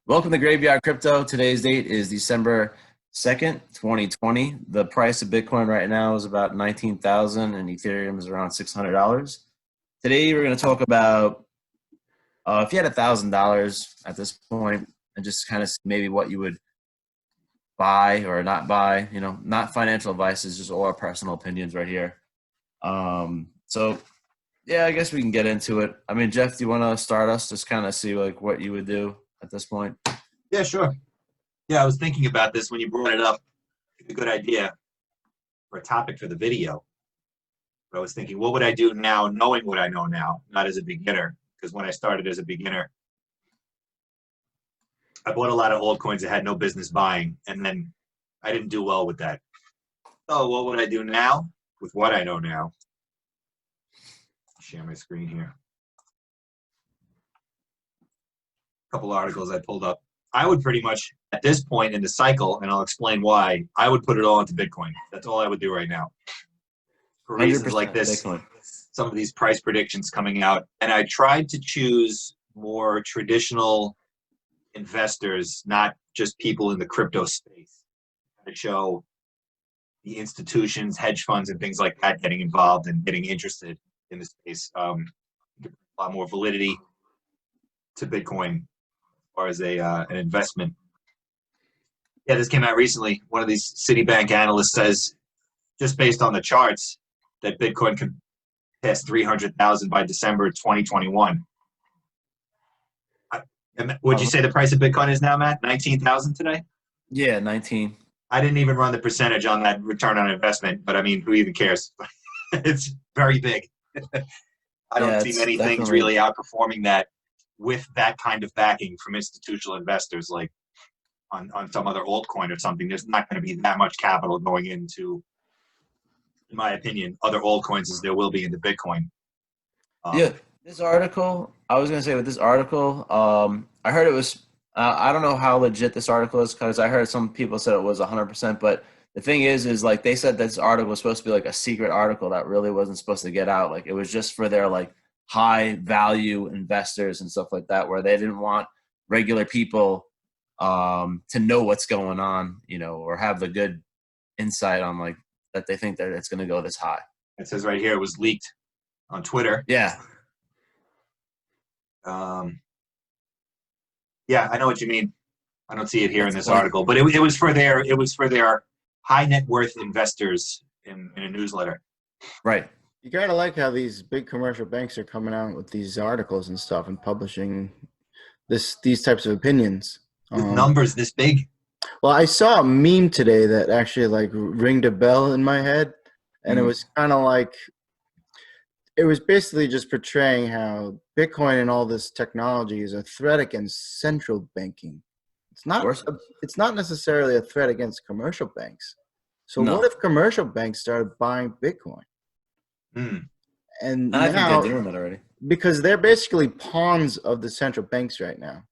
Welcome to Graveyard Crypto. Today's date is December 2nd, 2020. The price of Bitcoin right now is about $19,000 and Ethereum is around $600. Today we're going to talk about if you had $1,000 at this point and just kind of maybe what you would buy or not buy, not financial advice, is just all our personal opinions right here. Yeah, I guess we can get into it. I mean, Jeff, do you want to start us? Just kind of see like what you would do at this point. Yeah, sure. Yeah, I was thinking about this when you brought it up. It's a good idea for a topic for the video. But I was thinking, what would I do now, knowing what I know now, not as a beginner? Because when I started as a beginner, I bought a lot of altcoins I had no business buying, and then I didn't do well with that. So what would I do now with what I know now? Share my screen here. A couple articles I pulled up. I would pretty much, at this point in the cycle, and I'll explain why, I would put it all into Bitcoin. That's all I would do right now. For reasons like this, Bitcoin. Some of these price predictions coming out, and I tried to choose more traditional investors, not just people in the crypto space, to show the institutions, hedge funds, and things like that getting involved and getting interested in the space. A lot more validity to Bitcoin as far as an investment. Yeah, this came out recently. One of these Citibank analysts says, just based on the charts, that Bitcoin could pass 300,000 by December 2021. Would you say the price of Bitcoin is now, Matt? 19,000 today? Yeah, 19. I didn't even run the percentage on that return on investment, but I mean, who even cares? It's very big. I don't see many things really outperforming that with that kind of backing from institutional investors, like on some other altcoin or something. There's not going to be that much capital going into, in my opinion, other altcoins as there will be into Bitcoin. Yeah, this article, I was going to say with this article, I heard it was, I don't know how legit this article is because I heard some people said it was 100%, but the thing is like they said this article was supposed to be like a secret article that really wasn't supposed to get out. Like it was just for their like high value investors and stuff like that, where they didn't want regular people to know what's going on, or have the good insight on like that they think that it's going to go this high. It says right here it was leaked on Twitter. Yeah. Yeah, I know what you mean. I don't see it here in this article, but it was for their high net worth investors in a newsletter. Right. You gotta like how these big commercial banks are coming out with these articles and stuff and publishing these types of opinions. With numbers this big. Well, I saw a meme today that actually like ringed a bell in my head, and it was kind of like, it was basically just portraying how Bitcoin and all this technology is a threat against central banking. It's not necessarily a threat against commercial banks. So what if commercial banks started buying Bitcoin? And I think they're doing that already. Because they're basically pawns of the central banks right now.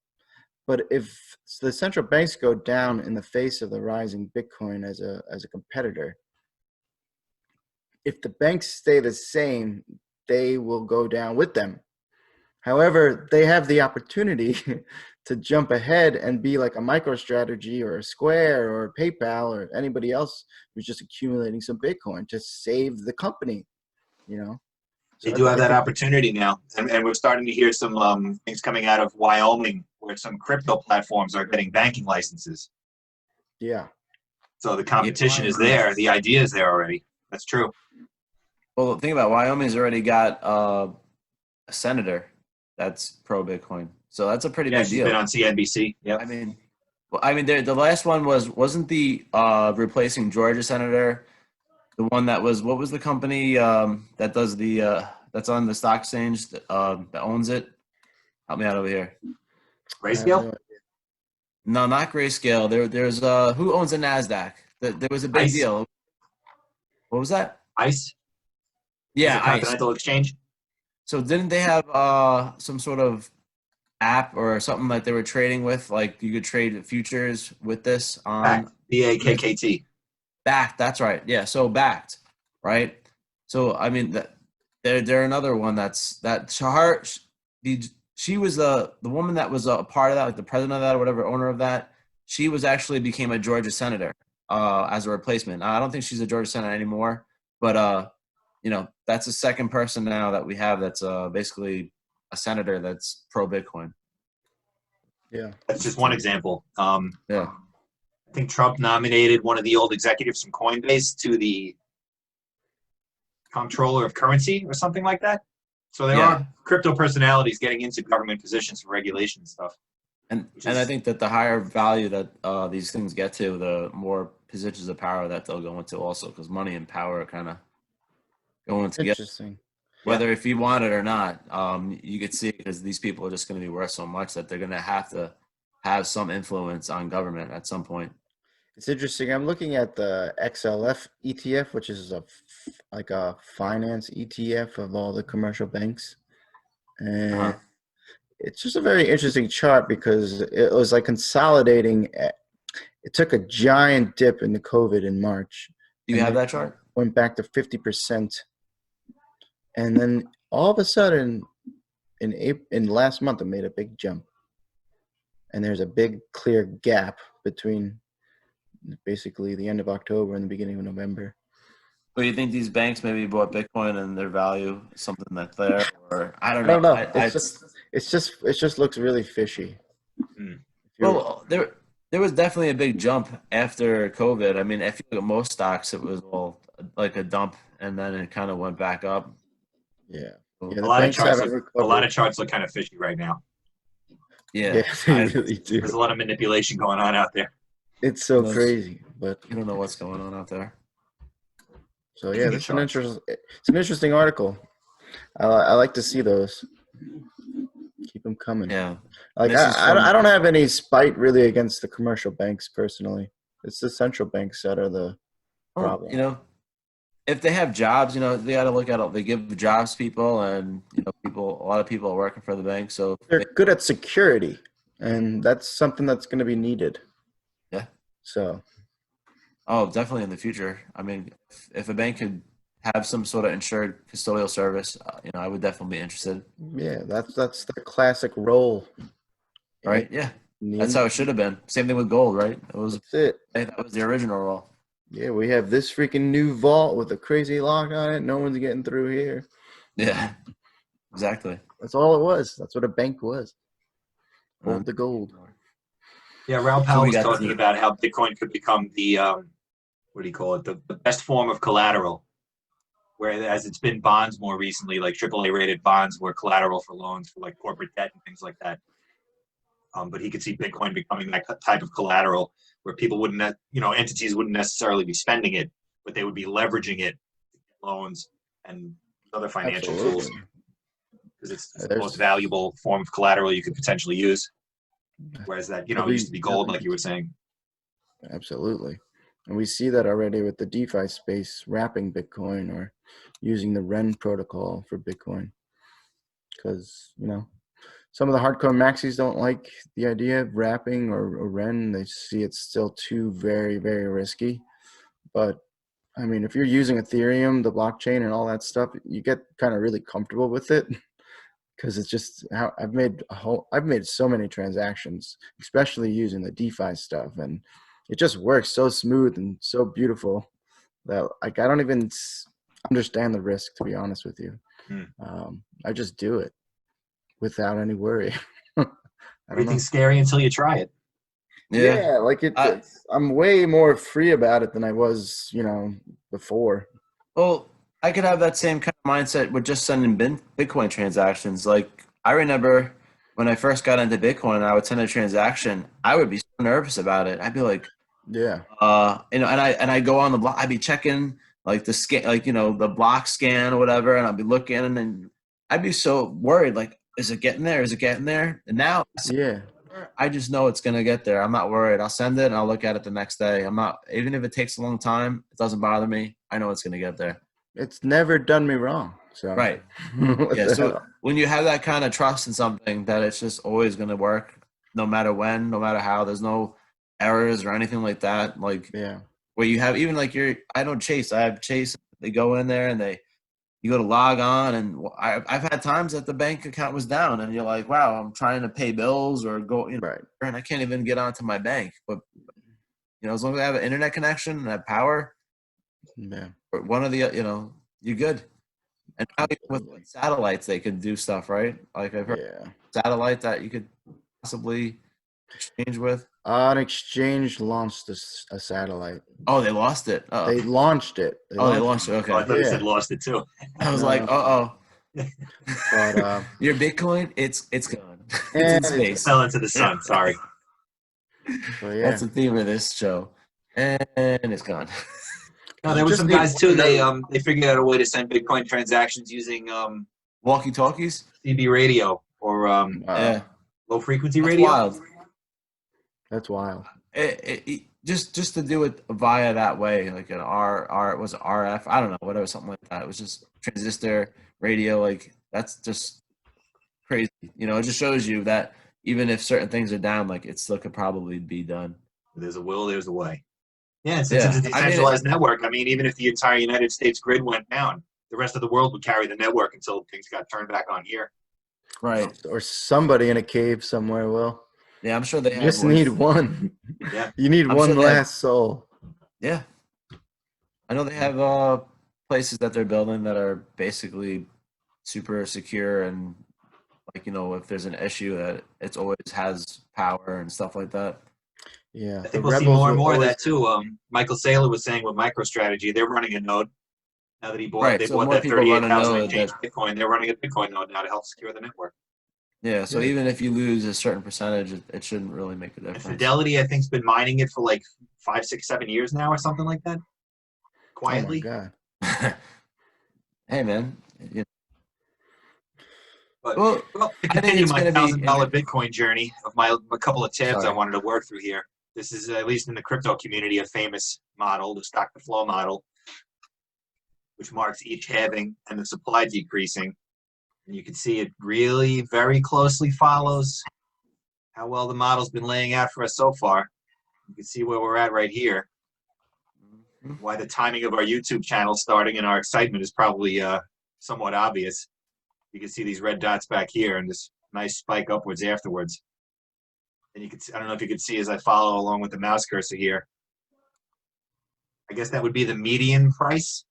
But if the central banks go down in the face of the rising Bitcoin as a competitor, if the banks stay the same, they will go down with them. However, they have the opportunity to jump ahead and be like a MicroStrategy or a Square or a PayPal or anybody else who's just accumulating some Bitcoin to save the company, So they do have that opportunity now. And we're starting to hear some things coming out of Wyoming where some crypto platforms are getting banking licenses. Yeah. So the competition is there. The idea is there already. That's true. Well, the thing about Wyoming's already got a senator that's pro Bitcoin, so that's a pretty big deal. She's been on CNBC. Yeah. I mean, the last one wasn't the replacing Georgia senator, the one that was, what was the company that does the that's on the stock exchange that owns it? Help me out over here. Grayscale? No, not Grayscale. There's who owns the NASDAQ? There was a big deal. What was that? ICE. Yeah, Continental Exchange. So didn't they have some sort of app or something that they were trading with? Like you could trade futures with this on BAKKT. Backed. That's right. Yeah. So backed, right? So I mean, they're another one that chart. The she was the woman that was a part of that, like the president of that or whatever, owner of that. She was actually became a Georgia senator as a replacement. I don't think she's a Georgia senator anymore, but that's the second person now that we have that's basically a senator that's pro Bitcoin. Yeah, That's just one example. Yeah. I think Trump nominated one of the old executives from Coinbase to the comptroller of currency or something like that. So there are crypto personalities getting into government positions for regulation and stuff. And I think that the higher value that these things get to, the more positions of power that they'll go into also, because money and power are kind of going together. Interesting. Whether if you want it or not, you could see because these people are just going to be worth so much that they're going to have some influence on government at some point. It's interesting. I'm looking at the XLF ETF, which is like a finance ETF of all the commercial banks. And it's just a very interesting chart because it was like consolidating. It took a giant dip in the COVID in March. Do you have that chart? Went back to 50%. And then all of a sudden, in last month, it made a big jump. And there's a big clear gap between basically the end of October and the beginning of November. But you think these banks maybe bought Bitcoin and their value is something that's there, or I don't know. It just looks really fishy. Well, there was definitely a big jump after COVID. I mean, if you look at most stocks, it was all like a dump, and then it kind of went back up. Yeah. A lot of charts look kind of fishy right now. Yeah, they really do. There's a lot of manipulation going on out there. It's so crazy, but you don't know what's going on out there. So yeah, it's an interesting article. I like to see those. Keep them coming. Yeah. Like I don't have any spite really against the commercial banks personally. It's the central banks that are the problem. If they have jobs, they got to look at it. They give jobs to people, and a lot of people are working for the bank, so they're good at security, and that's something that's going to be needed. Yeah. So. Oh, definitely in the future. I mean, if a bank could have some sort of insured custodial service, I would definitely be interested. Yeah, that's the classic role. Right? Yeah. That's how it should have been. Same thing with gold, right? That was the original role. Yeah, we have this freaking new vault with a crazy lock on it. No one's getting through here. Yeah, exactly. That's all it was. That's what a bank was. Hold the gold. Yeah, Raoul Pal was talking about how Bitcoin could become the the best form of collateral. Whereas it's been bonds more recently, like AAA rated bonds were collateral for loans for like corporate debt and things like that. But he could see Bitcoin becoming that type of collateral where people entities wouldn't necessarily be spending it, but they would be leveraging it, loans and other financial tools, because it's the most valuable form of collateral you could potentially use. Whereas that, used to be gold, like you were saying. Absolutely. And we see that already with the DeFi space wrapping Bitcoin or using the REN protocol for Bitcoin. Because, some of the hardcore maxis don't like the idea of wrapping or REN. They see it's still too very, very risky. But, I mean, if you're using Ethereum, the blockchain and all that stuff, you get kind of really comfortable with it. Because it's just how I've made so many transactions, especially using the DeFi stuff, and it just works so smooth and so beautiful that I don't even understand the risk, to be honest with you. I just do it without any worry. Everything's scary until you try it. Yeah, like I'm way more free about it than I was, before. Well, I could have that same kind of mindset with just sending Bitcoin transactions. Like, I remember when I first got into Bitcoin and I would send a transaction, I would be so nervous about it. I'd be like, yeah, and I go on the block, I'd be checking like the scan, like, the block scan or whatever. And I'd be looking and then I'd be so worried, like, is it getting there? Is it getting there? And now I just know it's going to get there. I'm not worried. I'll send it and I'll look at it the next day. Even if it takes a long time, it doesn't bother me. I know it's going to get there. It's never done me wrong. So right. Yeah. So when you have that kind of trust in something that it's just always going to work, no matter when, no matter how, there's no errors or anything like that. Like, where you have even like I don't Chase. I have Chase. They go in there and they you go to log on, and I've had times that the bank account was down, and you're like, wow, I'm trying to pay bills or go, Right. and I can't even get onto my bank. But as long as I have an internet connection and I have power, Yeah. or one of the, you're good. And now with Absolutely. satellites, they can do stuff, right? Like I've heard Yeah. satellite that you could possibly exchange with. An exchange launched a satellite. Oh, they lost it. They launched it. They launched it. Oh, I Okay. thought you said Yeah. lost it too. I was like, No. But your Bitcoin, it's gone. It's in and it space. Fell into the sun. Sorry. but yeah. That's the theme of this show, and it's gone. No, there were Just some need guys too. one node. They figured out a way to send Bitcoin transactions using Walkie talkies. CB radio or Yeah, low frequency that's radio. wild. That's wild. Just to do it via that way, like an R was it RF, I don't know, whatever, something like that. It was just transistor radio, like that's just crazy. It just shows you that even if certain things are down, like it still could probably be done. There's a will, there's a way. Yeah, since Yeah, it's a decentralized network, I mean, even if the entire United States grid went down, the rest of the world would carry the network until things got turned back on here. right. Or somebody in a cave somewhere will. Yeah, I'm sure they You have just need one. Yeah. You need I'm one sure they have- last soul. Yeah, I know they have places that they're building that are basically super secure, and like if there's an issue that it's always has power and stuff like that. Yeah. I think we'll see more and more of that too. Michael Saylor was saying with MicroStrategy, they're running a node now that Right, they so bought more that people run a 38,000 node exchange Bitcoin. They're running a Bitcoin node now to help secure the network. Yeah, so Yeah. even if you lose a certain percentage, it shouldn't really make a And difference. Fidelity, I think, has been mining it for like 5, 6, 7 years now or something like that. Quietly. Oh my God. Hey, man. But Well, to I think continue it's my going to be. $1,000 Bitcoin journey of a couple of tabs I Sorry. wanted to work through here. This is, at least in the crypto community, a famous model, the stock to flow model, which marks each halving and the supply decreasing. And you can see it really very closely follows how well the model's been laying out for us so far. You can see where we're at right here. Why the timing of our YouTube channel starting and our excitement is probably somewhat obvious. You can see these red dots back here and this nice spike upwards afterwards. And you can see, I don't know if you can see as I follow along with the mouse cursor here. I guess that would be the median price.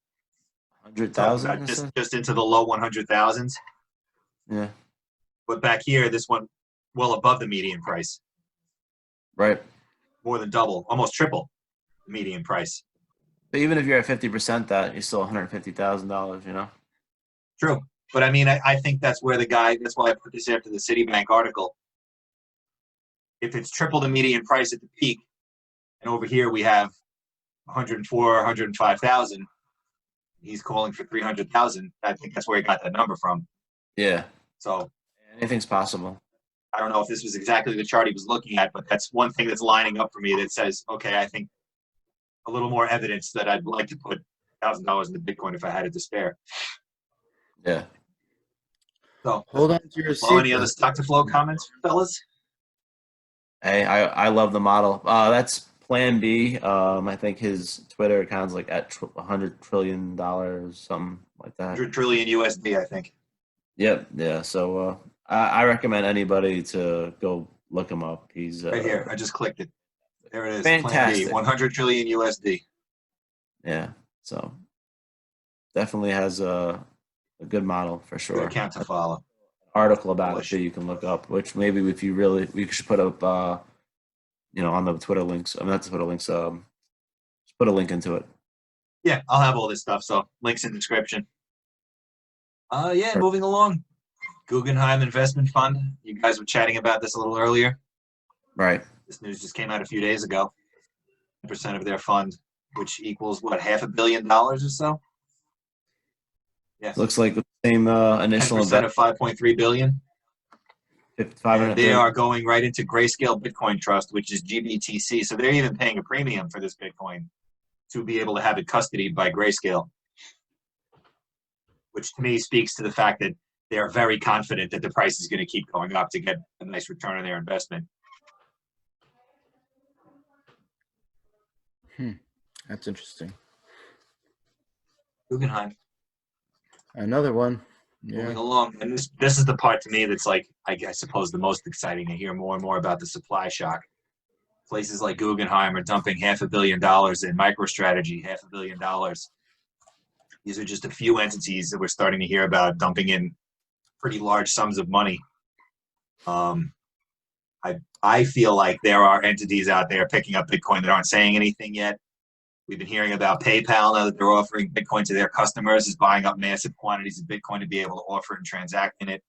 100,000? Just into the low 100,000s. Yeah. But back here, this one well above the median price. Right. More than double, almost triple the median price. But even if you're at 50% that, you're still $150,000, True. But I mean, I think that's where that's why I put this after the Citibank article. If it's triple the median price at the peak, and over here we have 104, 105,000, he's calling for 300,000. I think that's where he got that number from. Yeah. So anything's possible. I don't know if this was exactly the chart he was looking at, but that's one thing that's lining up for me that says, okay, I think a little more evidence that I'd like to put $1,000 into Bitcoin if I had it to spare. Yeah. So hold on to your seat. Any seat. other stock to flow comments, fellas? Hey, I love the model. That's Plan B. I think his Twitter account's like at $100 trillion, something like that. 100 trillion USD, I think. Yep. Yeah. So I recommend anybody to go look him up. He's right here. I just clicked it. There it is. Fantastic. Plan B, 100 trillion USD. Yeah. So definitely has a good model for sure. Good account to follow. Article about it that you can look up, which maybe if you really, we should put up, on the Twitter links. I mean, not the Twitter links. Just put a link into it. Yeah, I'll have all this stuff. So links in the description. Yeah, Sure. Moving along. Guggenheim Investment Fund. You guys were chatting about this a little earlier. Right. This news just came out a few days ago. 10% of their fund, which equals what, $500 million or so? Yeah. Looks like the same initial 10% investment. of 5.3 billion. And they are going right into Grayscale Bitcoin Trust, which is GBTC. So they're even paying a premium for this Bitcoin to be able to have it custodied by Grayscale, which to me speaks to the fact that they are very confident that the price is going to keep going up to get a nice return on their investment. That's interesting. Guggenheim. Another one. Moving Yeah. along, and this is the part to me that's like I suppose the most exciting to hear more and more about the supply shock. Places like Guggenheim are dumping $500 million in MicroStrategy, $500 million. These are just a few entities that we're starting to hear about dumping in pretty large sums of money. I feel like there are entities out there picking up Bitcoin that aren't saying anything yet. We've been hearing about PayPal now that they're offering Bitcoin to their customers, is buying up massive quantities of Bitcoin to be able to offer it and transact in it.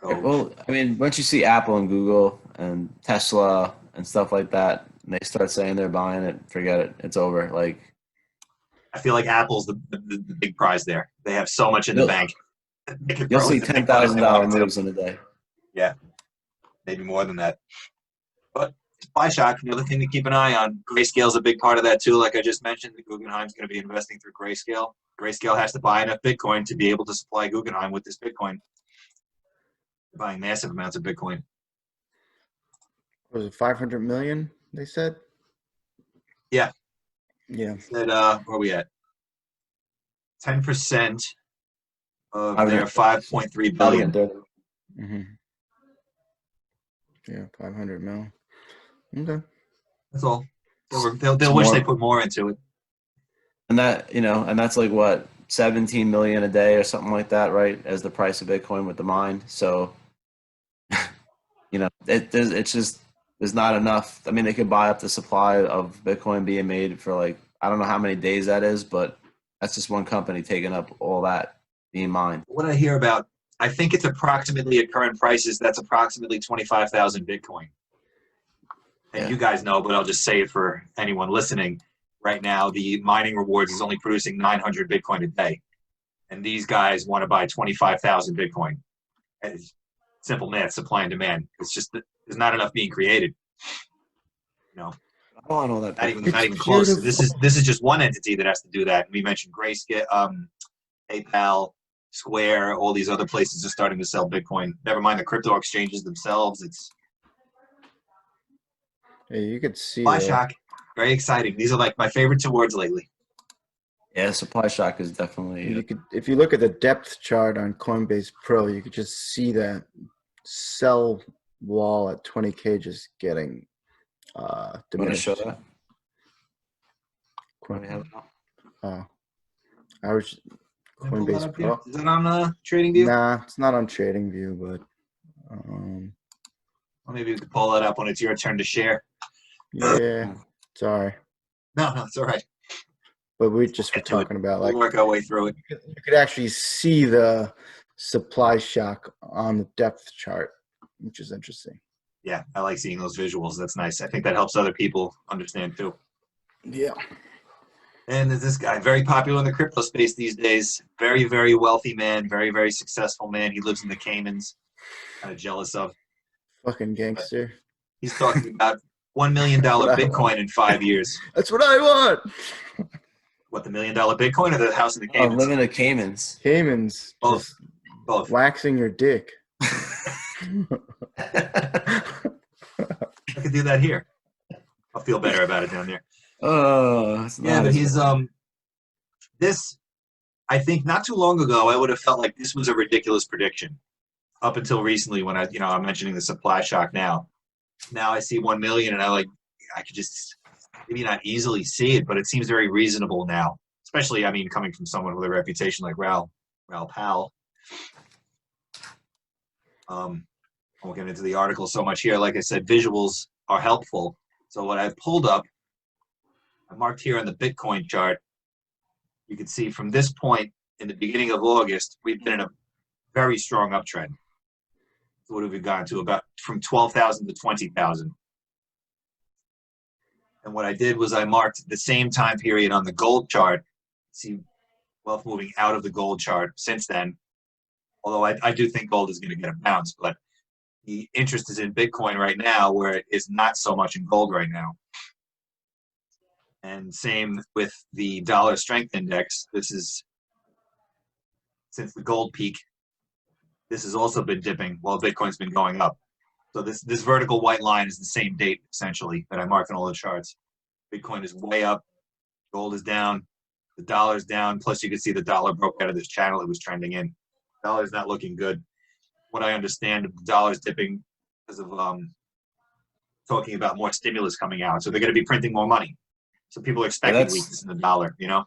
So, Well, I mean, once you see Apple and Google and Tesla and stuff like that, and they start saying they're buying it, forget it. It's over. Like, I feel like Apple's the big prize there. They have so much in the bank. They could you'll throw see into Bitcoin if they $10,000 wanted to. moves in a day. Yeah, maybe more than that. But supply shock, the other thing to keep an eye on. Grayscale is a big part of that too. Like I just mentioned, the Guggenheim's going to be investing through Grayscale. Grayscale has to buy enough Bitcoin to be able to supply Guggenheim with this Bitcoin. They're buying massive amounts of Bitcoin. Was it 500 million? They said. Yeah. Yeah. Said, where are we at? 10% of their 5.3 billion. Mm-hmm. Yeah, 500 mil. Okay. That's all. They'll wish they put more into it. And that, and that's like what, 17 million a day or something like that, right? As the price of Bitcoin with the mine. So, it's just, there's not enough. I mean, they could buy up the supply of Bitcoin being made for like, I don't know how many days that is, but that's just one company taking up all that being mined. What I hear about, I think it's approximately at current prices, that's approximately 25,000 Bitcoin. And you guys know, but I'll just say it for anyone listening. Right now, the mining rewards is only producing 900 Bitcoin a day. And these guys want to buy 25,000 Bitcoin. And it's simple math, supply and demand. It's just that there's not enough being created. I want all that. Not even close. This is just one entity that has to do that. We mentioned Grayscale, PayPal, Square, all these other places are starting to sell Bitcoin. Never mind the crypto exchanges themselves. It's you could see supply shock. Very exciting. These are like my favorite 2 words lately. Yeah, supply shock is definitely. You could, if you look at the depth chart on Coinbase Pro, you could just see that sell wall at 20K just getting diminished. Want to show that? I was Coinbase Pro. Is that on TradingView? Nah, it's not on TradingView, but well, maybe we could pull that up when it's your turn to share. Yeah, sorry. No, it's all right. But we just were talking about we'll work our way through it. You could actually see the supply shock on the depth chart, which is interesting. Yeah, I like seeing those visuals. That's nice. I think that helps other people understand too. Yeah. And there's this guy, very popular in the crypto space these days. Very, very wealthy man. Very, very successful man. He lives in the Caymans. Kind of jealous of. Fucking gangster. But he's talking about $1 million Bitcoin in 5 years. That's what I want. What, the $1 million Bitcoin or the house in the Caymans? Living in the Caymans. Caymans. Both. Waxing your dick. I could do that here. I'll feel better about it down there. Oh, yeah, but he's this. I think not too long ago, I would have felt like this was a ridiculous prediction. Up until recently, when I'm mentioning the supply shock now. Now I see 1 million, and I could just maybe not easily see it, but it seems very reasonable now. Especially, I mean, coming from someone with a reputation like Raoul Pal. I won't get into the article so much here. Like I said, visuals are helpful. So what I've pulled up, I marked here on the Bitcoin chart. You can see from this point in the beginning of August, we've been in a very strong uptrend. So what have we gone to? About from 12,000 to 20,000. And what I did was I marked the same time period on the gold chart. See wealth moving out of the gold chart since then. Although I do think gold is going to get a bounce, but the interest is in Bitcoin right now, where it is not so much in gold right now. And same with the dollar strength index. This is since the gold peak. This has also been dipping while Bitcoin's been going up. So this vertical white line is the same date, essentially, that I mark on all the charts. Bitcoin is way up. Gold is down. The dollar's down. Plus, you can see the dollar broke out of this channel it was trending in. Dollar's not looking good. What I understand, the dollar's dipping because of talking about more stimulus coming out. So they're going to be printing more money. So people are expecting weakness in the dollar, you know?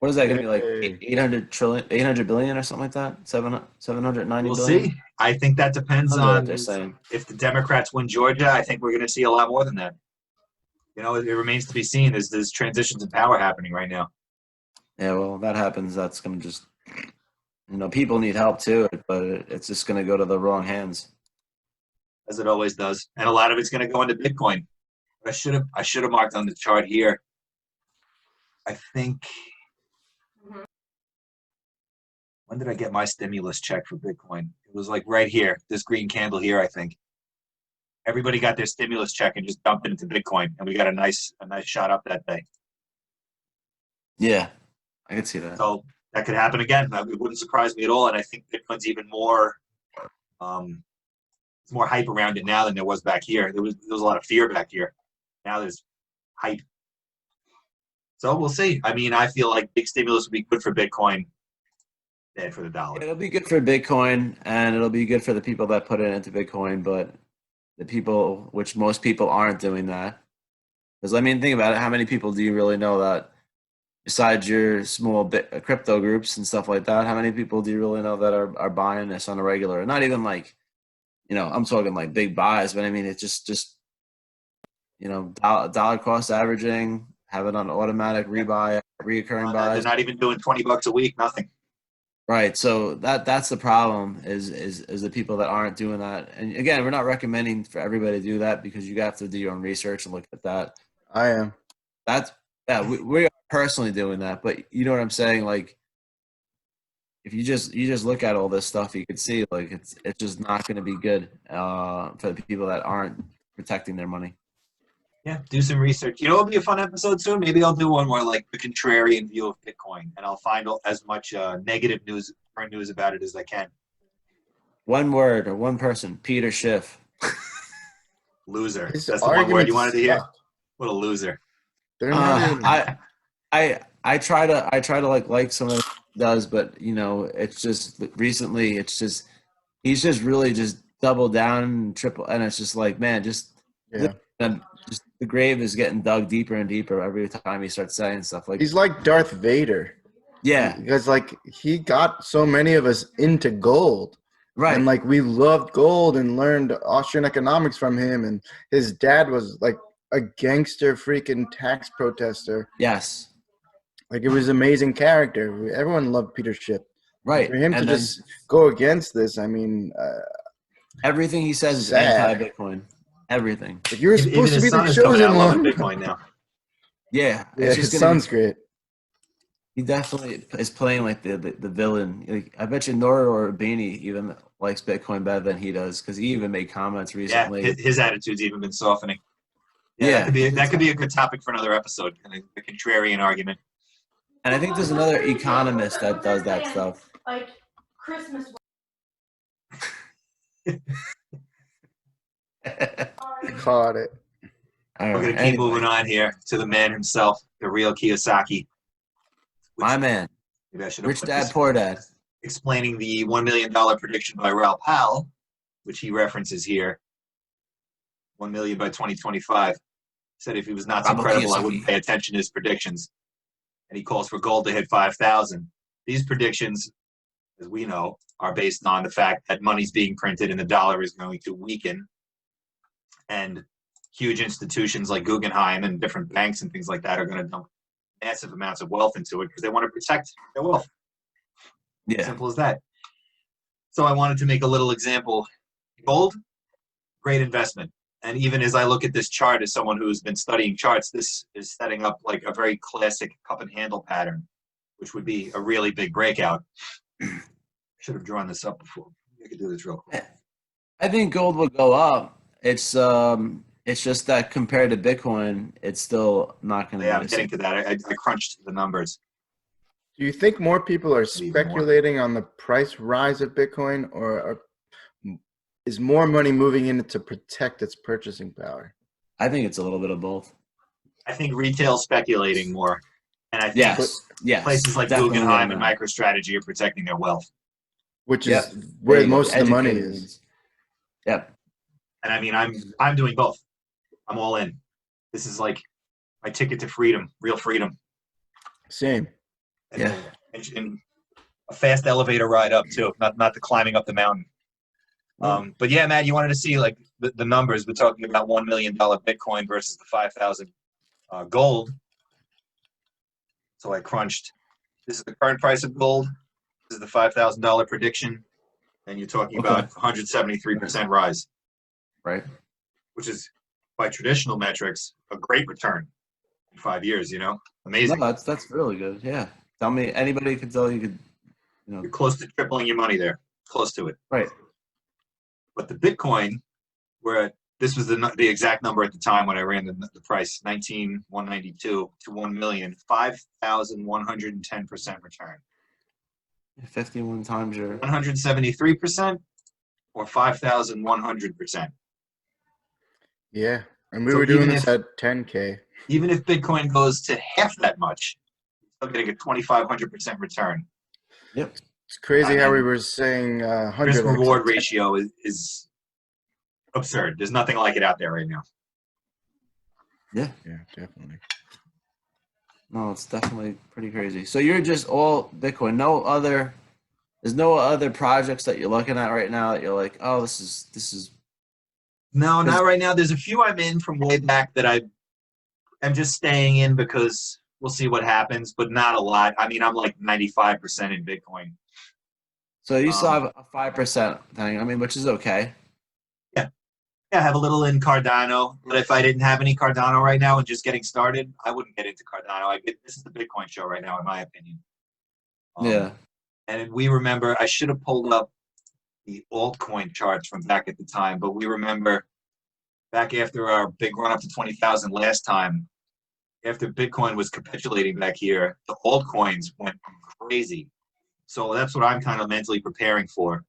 What is that going to be like 800 billion or something like that? 790 We'll billion? see. I think that depends I don't know what on they're saying. if the Democrats win Georgia. I think we're going to see a lot more than that. You know, it remains to be seen. There's transitions in power happening right now. Yeah, well, that happens. That's going to just, people need help too, but it's just going to go to the wrong hands. As it always does. And a lot of it's going to go into Bitcoin. I should have marked on the chart here. I think, when did I get my stimulus check for Bitcoin? It was like right here, this green candle here, I think. Everybody got their stimulus check and just dumped it into Bitcoin, and we got a nice shot up that day. Yeah, I could see that. So that could happen again. It wouldn't surprise me at all. And I think Bitcoin's even more, it's more hype around it now than there was back here. There was a lot of fear back here. Now there's hype. So we'll see. I mean, I feel like big stimulus would be good for Bitcoin, bad for the dollar. It'll be good for Bitcoin, and it'll be good for the people that put it into Bitcoin, but the people, which most people aren't doing that. Because, I mean, think about it. How many people do you really know that, besides your small crypto groups and stuff like that, how many people do you really know that are buying this on a regular? Not even like, I'm talking like big buys, but I mean, it's just dollar cost averaging, have it on automatic rebuy, reoccurring buys. They're not even doing $20 a week, nothing. Right. So that's the problem is the people that aren't doing that. And again, we're not recommending for everybody to do that because you have to do your own research and look at that. I am. We are personally doing that, but you know what I'm saying? Like, if you just look at all this stuff, you can see like it's just not going to be good for the people that aren't protecting their money. Yeah, do some research. It'll be a fun episode soon. Maybe I'll do one more like the contrarian view of Bitcoin, and I'll find as much negative news about it as I can. One word or one person, Peter Schiff. Loser. That's the one word you wanted to hear. What a loser. They're not I try to like some of it does, but it's just recently he's just really just doubled down and triple, and it's just like, man, just the grave is getting dug deeper and deeper every time he starts saying stuff like. He's like Darth Vader. Yeah, because like he got so many of us into gold. Right. And like we loved gold and learned Austrian economics from him, and his dad was like a gangster freaking tax protester. Yes. Like it was an amazing character. Everyone loved Peter Schiff. Right. For him to just go against this, I mean, everything he says is anti-Bitcoin. Everything. Like you're supposed to be the chosen one. Bitcoin now. Yeah. His son's great. He definitely is playing like the villain. Like, I bet you Nora or Beanie even likes Bitcoin better than he does, because he even made comments recently. Yeah, his attitude's even been softening. Yeah, that could be a good topic for another episode, the contrarian argument. And I think there's another economist that does that stuff. Like Christmas. Caught it. We're going to keep moving on here to the man himself, the real Kiyosaki. My man. Rich Dad, Poor Dad. Explaining the $1 million prediction by Raoul Pal, which he references here. 1 million by 2025. Said if he was not so credible, I wouldn't pay attention to his predictions. And he calls for gold to hit 5,000. These predictions, as we know, are based on the fact that money's being printed and the dollar is going to weaken. And huge institutions like Guggenheim and different banks and things like that are going to dump massive amounts of wealth into it because they want to protect their wealth. Yeah. Simple as that. So I wanted to make a little example. Gold, great investment. And even as I look at this chart as someone who's been studying charts, this is setting up like a very classic cup and handle pattern, which would be a really big breakout. Should have drawn this up before. I could do this real quick. I think gold will go up. It's just that compared to Bitcoin, it's still not going to. Yeah, I'm getting to that. I crunched the numbers. Do you think more people are speculating on the price rise of Bitcoin, or is more money moving in it to protect its purchasing power? I think it's a little bit of both. I think retail speculating more. And I think yes, places like definitely Guggenheim and MicroStrategy are protecting their wealth. Which Yep. is where There you go. most of the money Educated is. means. Yep. And I mean, I'm doing both. I'm all in. This is like my ticket to freedom, real freedom. Same. And, and a fast elevator ride up too, not the climbing up the mountain. But yeah, Matt, you wanted to see like the numbers. We're talking about $1 million Bitcoin versus the 5,000 gold. So I crunched. This is the current price of gold. This is the $5,000 prediction, and you're talking about 173% rise. Right. Which is, by traditional metrics, a great return in 5 years. Amazing. No, that's really good. Yeah. Tell me, anybody could tell you could. You're close to tripling your money there. Close to it. Right. But the Bitcoin, this was the exact number at the time when I ran the price, 19,192 to 1 million, 5,110% return. 51 times your 173% or 5,100%. Yeah, and we were doing this at 10K. Even if Bitcoin goes to half that much, you're still getting a 2,500% return. Yep. It's crazy how we were saying 100. Risk reward ratio is absurd. There's nothing like it out there right now. Yeah. Yeah, definitely. No, it's definitely pretty crazy. So you're just all Bitcoin. There's no other projects that you're looking at right now that you're like, oh, this is. No, not right now. There's a few I'm in from way back that I'm just staying in because we'll see what happens, but not a lot. I mean, I'm like 95% in Bitcoin. So you still have a 5% thing. I mean, which is okay. Yeah, I have a little in Cardano, but if I didn't have any Cardano right now and just getting started, I wouldn't get into Cardano. This is the Bitcoin show right now, in my opinion. Yeah. And we remember, I should have pulled up the altcoin charts from back at the time, but we remember back after our big run up to 20,000 last time, after Bitcoin was capitulating back here, the altcoins went crazy. So that's what I'm kind of mentally preparing for.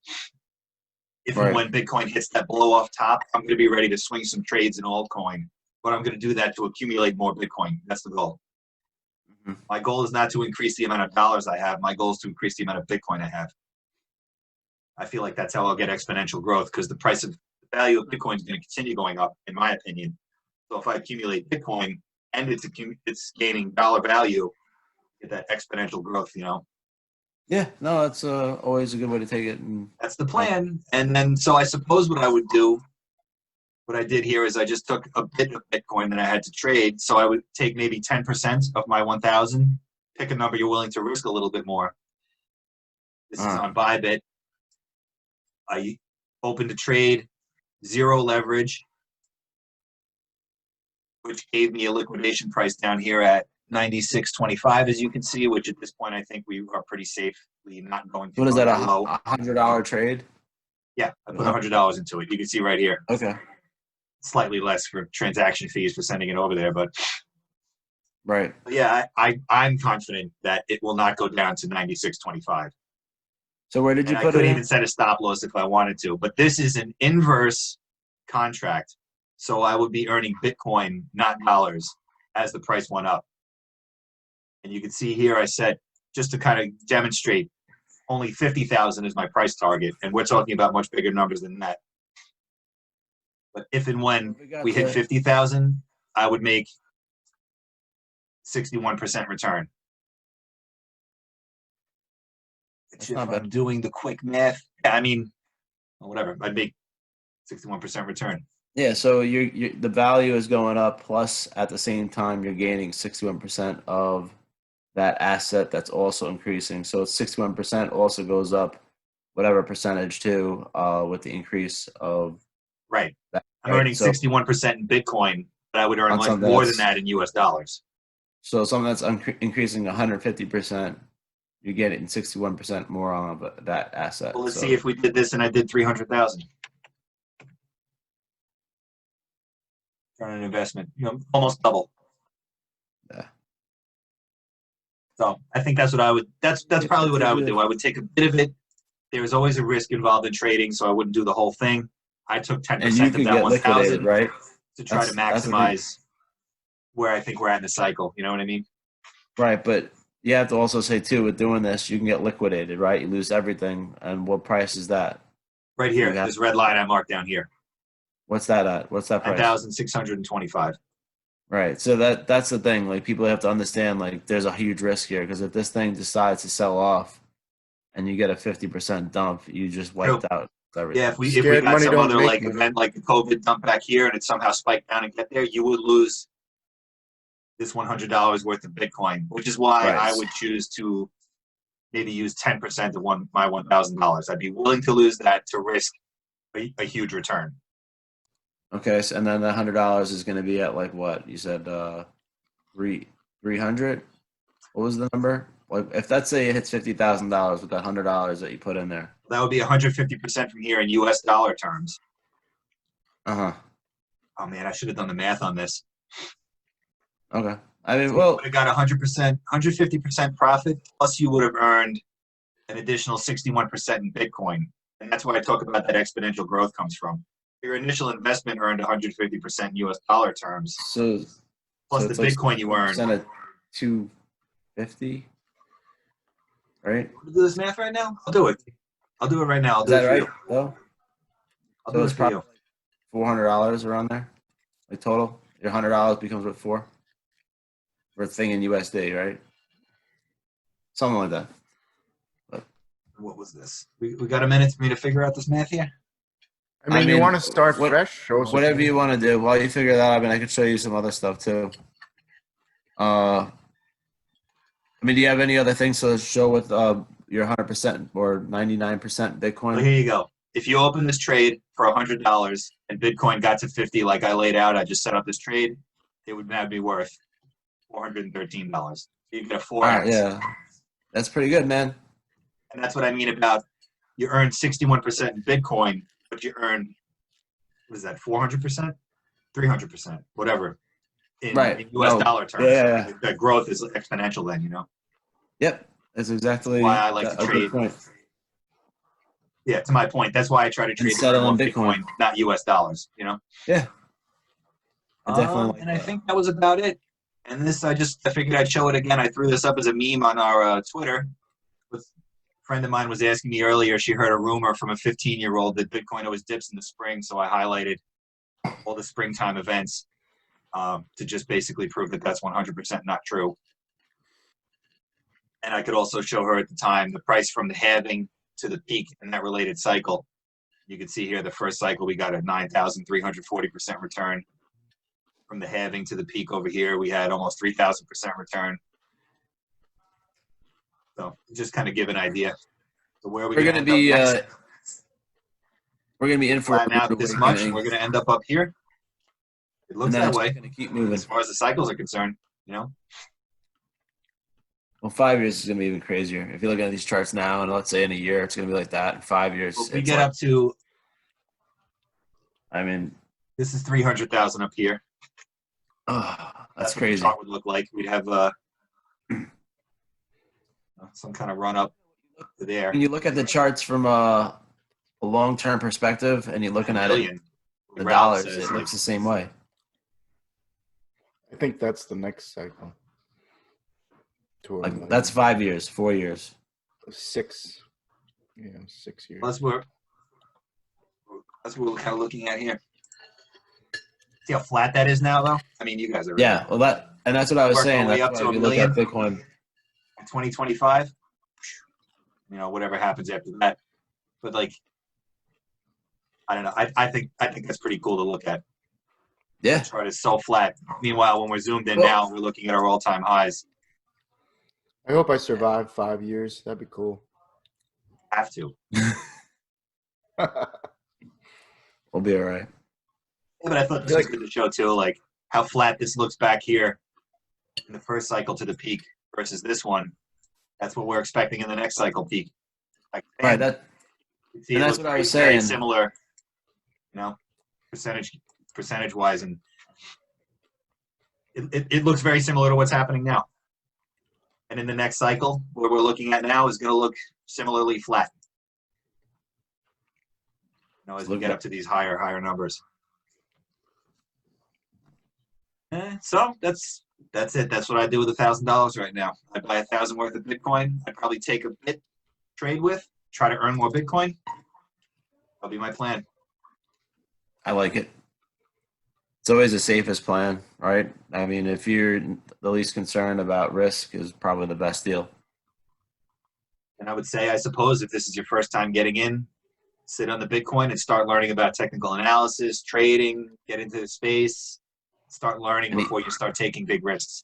If and when Bitcoin hits that blow off top, I'm going to be ready to swing some trades in altcoin, but I'm going to do that to accumulate more Bitcoin. That's the goal. Mm-hmm. My goal is not to increase the amount of dollars I have. My goal is to increase the amount of Bitcoin I have. I feel like that's how I'll get exponential growth because the value of Bitcoin is going to continue going up, in my opinion. So if I accumulate Bitcoin and it's gaining dollar value, get that exponential growth, Yeah, no, that's always a good way to take it. That's the plan. And then, so I suppose what I would do, what I did here is I just took a bit of Bitcoin that I had to trade. So I would take maybe 10% of my 1,000, pick a number you're willing to risk a little bit more. This is on Bybit. I opened a trade, 0 leverage, which gave me a liquidation price down here at 96.25, as you can see, which at this point I think we are pretty safely not going to. What is that, a $100 trade? Yeah, I put $100 into it. You can see right here. Okay. Slightly less for transaction fees for sending it over there, but right. But yeah, I'm confident that it will not go down to 96.25. So where did you put it? I could even set a stop loss if I wanted to, but this is an inverse contract. So I would be earning Bitcoin, not dollars, as the price went up. And you can see here I said, just to kind of demonstrate, only 50,000 is my price target, and we're talking about much bigger numbers than that. But if and when we hit 50,000, I would make 61% return. If I'm doing the quick math, I mean, whatever, I'd make 61% return. Yeah, so the value is going up, plus at the same time you're gaining 61% of that asset that's also increasing. So 61% also goes up whatever percentage too with the increase of right. That, I'm earning 61% in Bitcoin, but I would earn much more than that in US dollars. So something that's increasing 150%, you're getting 61% more on that asset. Well, let's see if we did this and I did 300,000. On an investment, almost double. Yeah. So I think that's what I would. That's probably what I would do. I would take a bit of it. There's always a risk involved in trading, so I wouldn't do the whole thing. I took 10% of that 1,000, right? To try to maximize where I think we're at in the cycle. You know what I mean? Right, but you have to also say too, with doing this, you can get liquidated, right? You lose everything, and what price is that? Right Do you here, have this red line I marked down here, what's that at? What's that price? 9,625. Right. So that's the thing. Like people have to understand, like there's a huge risk here because if this thing decides to sell off and you get a 50% dump, you just True. wiped out Yeah, everything. if we Scared got money some don't other make like money. event like the COVID dump back here and it somehow spiked down and get there, you would lose this $100 worth of Bitcoin, which is why Right. I would choose to maybe use 10% of my $1,000. I'd be willing to lose that to risk a huge return. Okay. So, and then the $100 is going to be at like what you said, 300. What was the number? Like if let's say it hits $50,000 with that $100 that you put in there. That would be 150% from here in US dollar terms. Uh huh. Oh man, I should have done the math on this. Okay. I mean, So you well, would have got 100%, 150% profit, plus you would have earned an additional 61% in Bitcoin. And that's why I talk about that exponential growth comes from. Your initial investment earned 150% in US dollar terms, so plus the it's like Bitcoin you earned. percent of 250, right? Do this math right now? I'll do it. I'll do it right now. I'll Is do it that for right? you. Though? I'll So do it it's for probably you. $400 around there, like total. Your $100 becomes what for a thing in USD, right? Something like that. But What was this? We got a minute for me to figure out this math here? I mean, you want to start what, fresh? Show us whatever you want to do. While you figure that out, I mean, I could show you some other stuff too. I mean, do you have any other things to show with your 100% or 99% Bitcoin? Well, here you go. If you open this trade for $100 and Bitcoin got to 50, like I laid out, I just set up this trade, it would now be worth $413. You get a 4x. All right, yeah, that's pretty good, man. And that's what I mean about you earn 61% in Bitcoin, but you earn, what is that, 400%? 300%, whatever, in US dollar terms. Yeah. The growth is exponential then, you know? Yep, that's exactly Why I like to a trade. good point. Yeah, to my point. That's why I try to trade settle in Bitcoin, not US dollars, you know? Yeah. I definitely like and I think that was about it. And this, I figured I'd show it again. I threw this up as a meme on our Twitter. A friend of mine was asking me earlier, she heard a rumor from a 15-year-old that Bitcoin always dips in the spring. So I highlighted all the springtime events to just basically prove that that's 100% not true. And I could also show her at the time the price from the halving to the peak in that related cycle. You can see here the first cycle, we got a 9,340% return. From the halving to the peak over here, we had almost 3,000% return. So just kind of give an idea. So where are we going to be? We're going to be in for flatten out this much, and we're going to end up here. It looks that way. Going to keep moving as far as the cycles are concerned. You know. Well, 5 years is going to be even crazier. If you look at these charts now, and let's say in a year, it's going to be like that. In 5 years, well, we get up to. I mean, this is 300,000 up here. Oh, that's crazy. What the chart would look like. We'd have some kind of run up to there. When you look at the charts from a long-term perspective, and you're looking at it, the dollars, it looks the same way. I think that's the next cycle. Like that's 5 years, 4 years, 6. Yeah, 6 years. That's what we're kind of looking at here. See how flat that is now, though? I mean, you guys are. Yeah, well, that's what I was saying. Way up to $1 million. Look at Bitcoin in 2025. You know, whatever happens after that. But like, I don't know. I think that's pretty cool to look at. Yeah. The chart is so flat. Meanwhile, when we're zoomed in now, we're looking at our all-time highs. I hope I survive 5 years. That'd be cool. Have to. We'll be all right. Yeah, but I thought this was good to show too, like how flat this looks back here in the first cycle to the peak versus this one. That's what we're expecting in the next cycle peak. Like, right. That's what I was saying. Very similar, you know, percentage wise, and it looks very similar to what's happening now. And in the next cycle, what we're looking at now is going to look similarly flat. You know, as we get up to these higher numbers. So that's That's it. That's what I do with $1,000 right now. I buy 1,000 worth of Bitcoin. I probably take a bit trade with, try to earn more Bitcoin. That'll be my plan. I like it. It's always the safest plan, right? I mean, if you're the least concerned about risk, is probably the best deal. And I would say, I suppose, if this is your first time getting in, sit on the Bitcoin and start learning about technical analysis, trading, get into the space, start learning before you start taking big risks.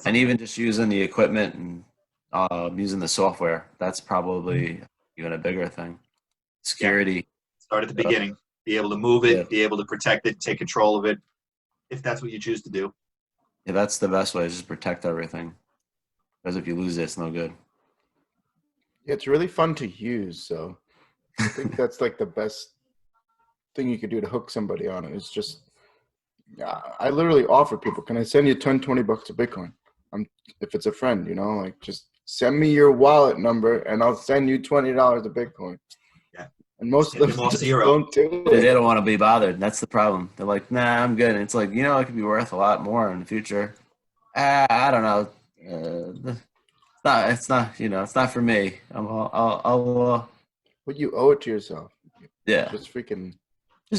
And even just using the equipment and using the software, that's probably even a bigger thing. Security. Yeah. Start at the beginning. Be able to move it, be able to protect it, take control of it, if that's what you choose to do. Yeah, that's the best way, is just protect everything. Because if you lose it, it's no good. It's really fun to use, so I think that's like the best thing you could do to hook somebody on it. It's just, I literally offer people, can I send you 10, 20 bucks of Bitcoin? If it's a friend, you know, like just send me your wallet number and I'll send you $20 of Bitcoin. Yeah. And most of them just don't do it. They don't want to be bothered. That's the problem. They're like, nah, I'm good. And it's like, it could be worth a lot more in the future. I don't know. It's not, it's not for me. But you owe it to yourself. Yeah. Just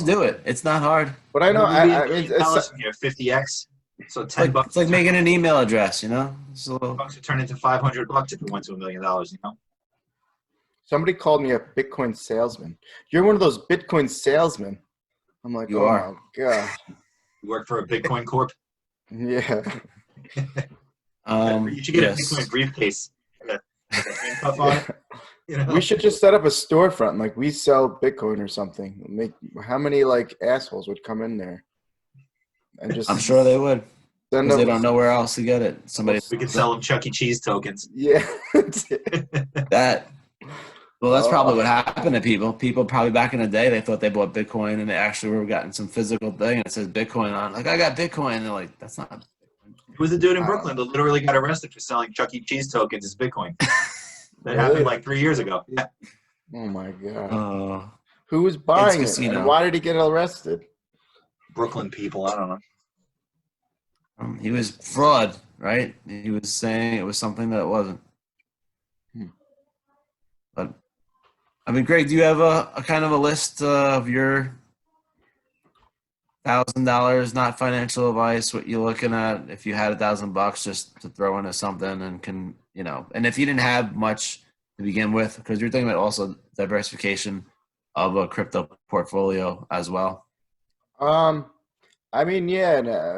do it. It's not hard. But I know, I mean, it's here, 50x. So $10 bucks. It's like making an email address, Bucks would turn into $500 if it went to $1 million, Somebody called me a Bitcoin salesman. You're one of those Bitcoin salesmen. I'm like, you are. My God. You work for a Bitcoin corp? Yeah. You should get a Bitcoin briefcase. Handcuff on it. We should just set up a storefront. Like, we sell Bitcoin or something. How many like assholes would come in there? And just I'm sure they would. Because they don't know where else to get it. We could sell them Chuck E. Cheese tokens. Yeah. Well, that's probably what happened to people. People probably back in the day, they thought they bought Bitcoin and they actually were getting some physical thing and it says Bitcoin on. Like, I got Bitcoin. And they're like, that's not Bitcoin. It was a dude in Brooklyn that literally got arrested for selling Chuck E. Cheese tokens as Bitcoin. That happened like 3 years ago. Yeah. Oh, my God. Who was buying it? And why did he get arrested? Brooklyn people. I don't know. He was fraud, right? He was saying it was something that it wasn't. But, I mean, Greg, do you have a kind of a list of your $1,000, not financial advice, what you're looking at if you had $1,000 just to throw into something and and if you didn't have much to begin with, because you're thinking about also diversification of a crypto portfolio as well. I mean, yeah,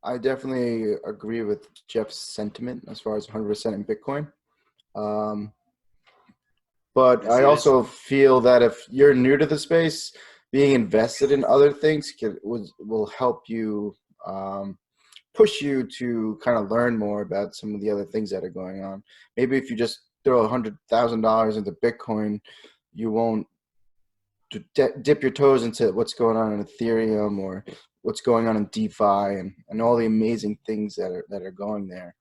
I definitely agree with Jeff's sentiment as far as 100% in Bitcoin. But I also feel that if you're new to the space, being invested in other things will help you, push you to kind of learn more about some of the other things that are going on. Maybe if you just throw $100,000 into Bitcoin, you won't dip your toes into what's going on in Ethereum or what's going on in DeFi and all the amazing things that are going there.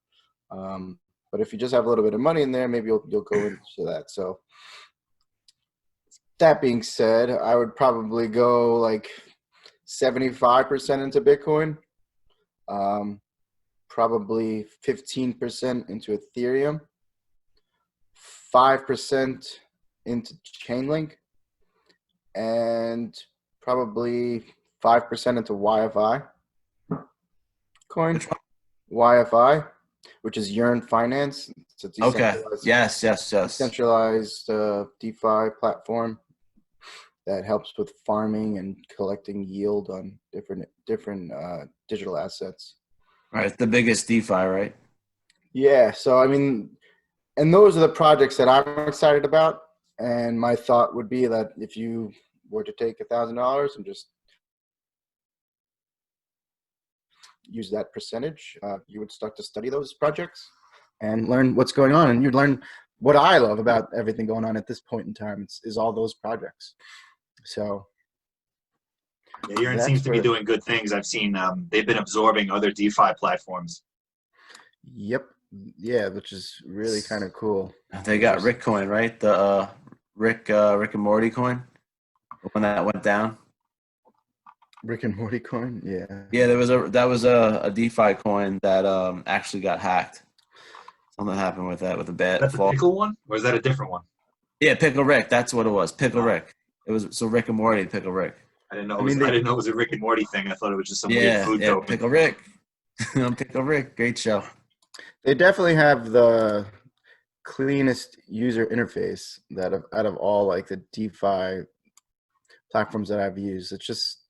But if you just have a little bit of money in there, maybe you'll go into that. So that being said, I would probably go like 75% into Bitcoin, probably 15% into Ethereum, 5% into Chainlink, and probably 5% into YFI coin. YFI, which is Yearn Finance. It's a decentralized, yes. Decentralized DeFi platform that helps with farming and collecting yield on different digital assets. Right, the biggest DeFi, right? Yeah. So I mean, and those are the projects that I'm excited about. And my thought would be that if you were to take $1,000 and just use that percentage, you would start to study those projects and learn what's going on. And you'd learn what I love about everything going on at this point in time is all those projects. So yeah, Yearn seems to be doing good things. I've seen they've been absorbing other DeFi platforms. Yep. Yeah, which is really kind of cool. They got Rick Coin, right? The Rick and Morty coin, the one that went down. Rick and Morty coin. Yeah. Yeah, that was a DeFi coin that actually got hacked. Something happened with that with a bad That's the fall. pickle one, or is that a different one? Yeah, Pickle Rick. That's what it was. Pickle Rick. It was so Rick and Morty, Pickle Rick. I didn't know. I mean, I didn't know it was a Rick and Morty thing. I thought it was just some weird Yeah, food yeah, token. Pickle Rick. Pickle Rick, great show. they definitely have the cleanest user interface out of all like the DeFi platforms that I've used. It's just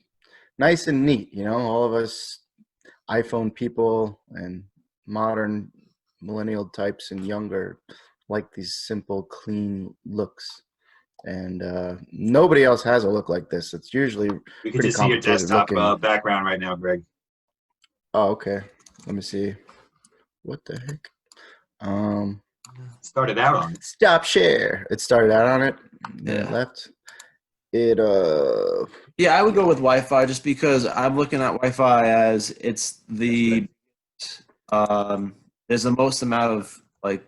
nice and neat, you know. All of us iPhone people and modern millennial types and younger like these simple, clean looks. And nobody else has a look like this. It's usually We can pretty just see your complicated desktop looking. background right now, Greg. Oh, okay. Let me see. What the heck? Started out on it. Stop share. It started out on it, then it Yeah. left. It Yeah, I would go with Wi-Fi just because I'm looking at Wi-Fi as it's the there's the most amount of like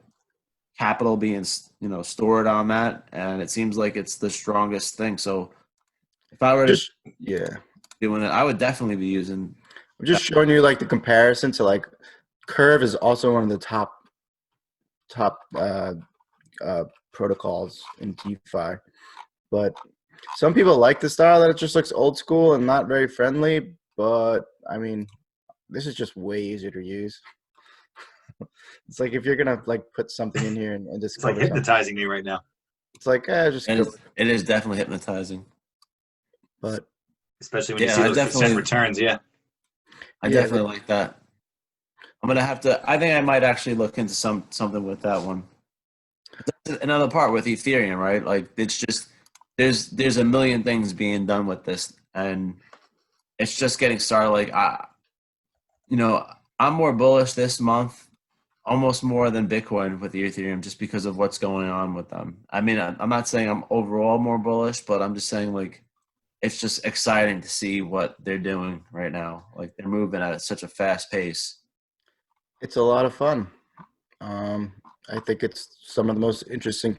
capital being stored on that, and it seems like it's the strongest thing. So if I were to just yeah. doing it, I would definitely be using. I'm just showing you like the comparison to like Curve is also one of the top protocols in DeFi, but some people like the style that it just looks old school and not very friendly. But I mean, this is just way easier to use. It's like if you're gonna like put something in here and It's discover like hypnotizing me right now. it's like just It go. is, it is definitely hypnotizing. But Especially when you Yeah, see I those definitely- % returns. Yeah. I Yeah, definitely like that. I'm gonna have to. I think I might actually look into something with that one. That's another part with Ethereum, right? Like it's just there's a million things being done with this, and it's just getting started. Like I'm more bullish this month, almost more than Bitcoin with the Ethereum, just because of what's going on with them. I mean, I'm not saying I'm overall more bullish, but I'm just saying like it's just exciting to see what they're doing right now. Like they're moving at such a fast pace. it's a lot of fun. I think it's some of the most interesting.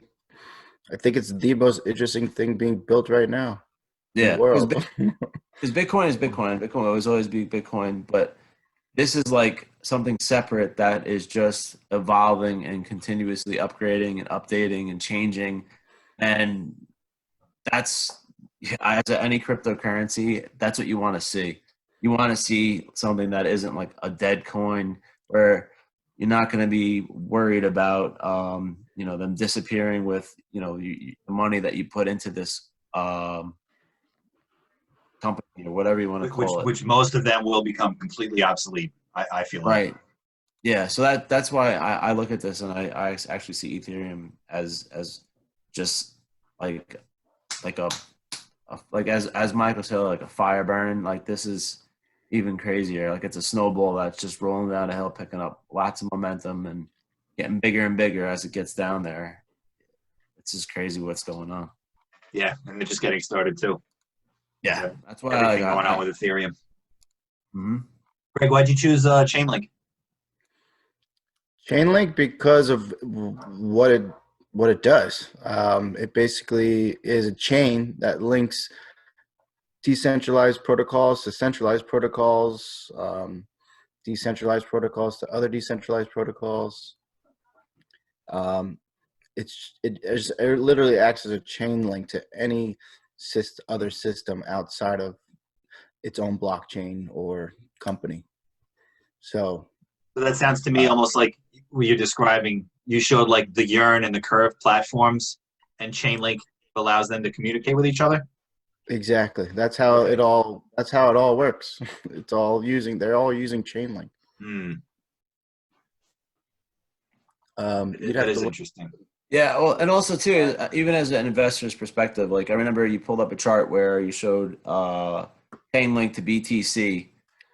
I think it's the most interesting thing being built right now in the Yeah, world. because Bitcoin is Bitcoin. Bitcoin will always be Bitcoin, but this is like something separate that is just evolving and continuously upgrading and updating and changing. And that's as any cryptocurrency, that's what you want to see. You want to see something that isn't like a dead coin where you're not going to be worried about them disappearing with the money that you put into this company or whatever you want to call it. Which most of them will become completely obsolete. I feel like. Right. Yeah. So that's why I look at this and I actually see Ethereum as just like a like as Michael said, like a fire burn. Like this is even crazier. Like it's a snowball that's just rolling down a hill, picking up lots of momentum and getting bigger and bigger as it gets down there. It's just crazy what's going on. Yeah, and they're just getting started too. Yeah, that's why everything going on with Ethereum. Mm-hmm. Greg, why'd you choose Chainlink? Chainlink because of what it does. It basically is a chain that links decentralized protocols to centralized protocols, decentralized protocols to other decentralized protocols. It literally acts as a chain link to any other system outside of its own blockchain or company. So that sounds to me almost like what you're describing. You showed like the Yearn and the Curve platforms, and Chainlink allows them to communicate with each other. Exactly. That's how it all works. They're all using Chainlink. That is interesting. Yeah, well, and also too, even as an investor's perspective, like I remember you pulled up a chart where you showed Chainlink to BTC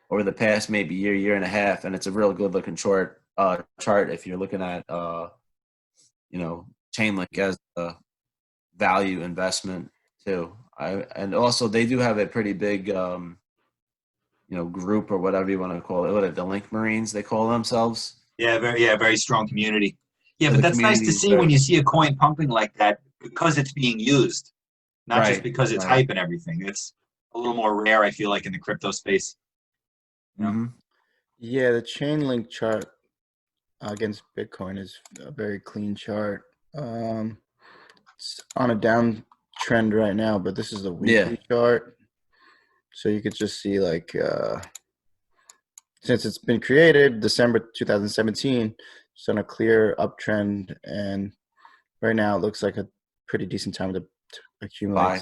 over the past maybe year and a half, and it's a real good looking chart if you're looking at Chainlink as a value investment too. And also they do have a pretty big group or whatever you want to call it. What are the Link Marines they call themselves? Yeah, very strong community. Yeah, So but that's nice to see when you see a coin pumping like that because it's being used, not just because it's hype and everything. It's a little more rare, I feel like, in the crypto space. You know? Mm-hmm. Yeah, the chain link chart against Bitcoin is a very clean chart. It's on a downtrend right now, but this is the weekly chart. So you could just see like since it's been created December 2017, it's on a clear uptrend, and right now it looks like a pretty decent time to accumulate.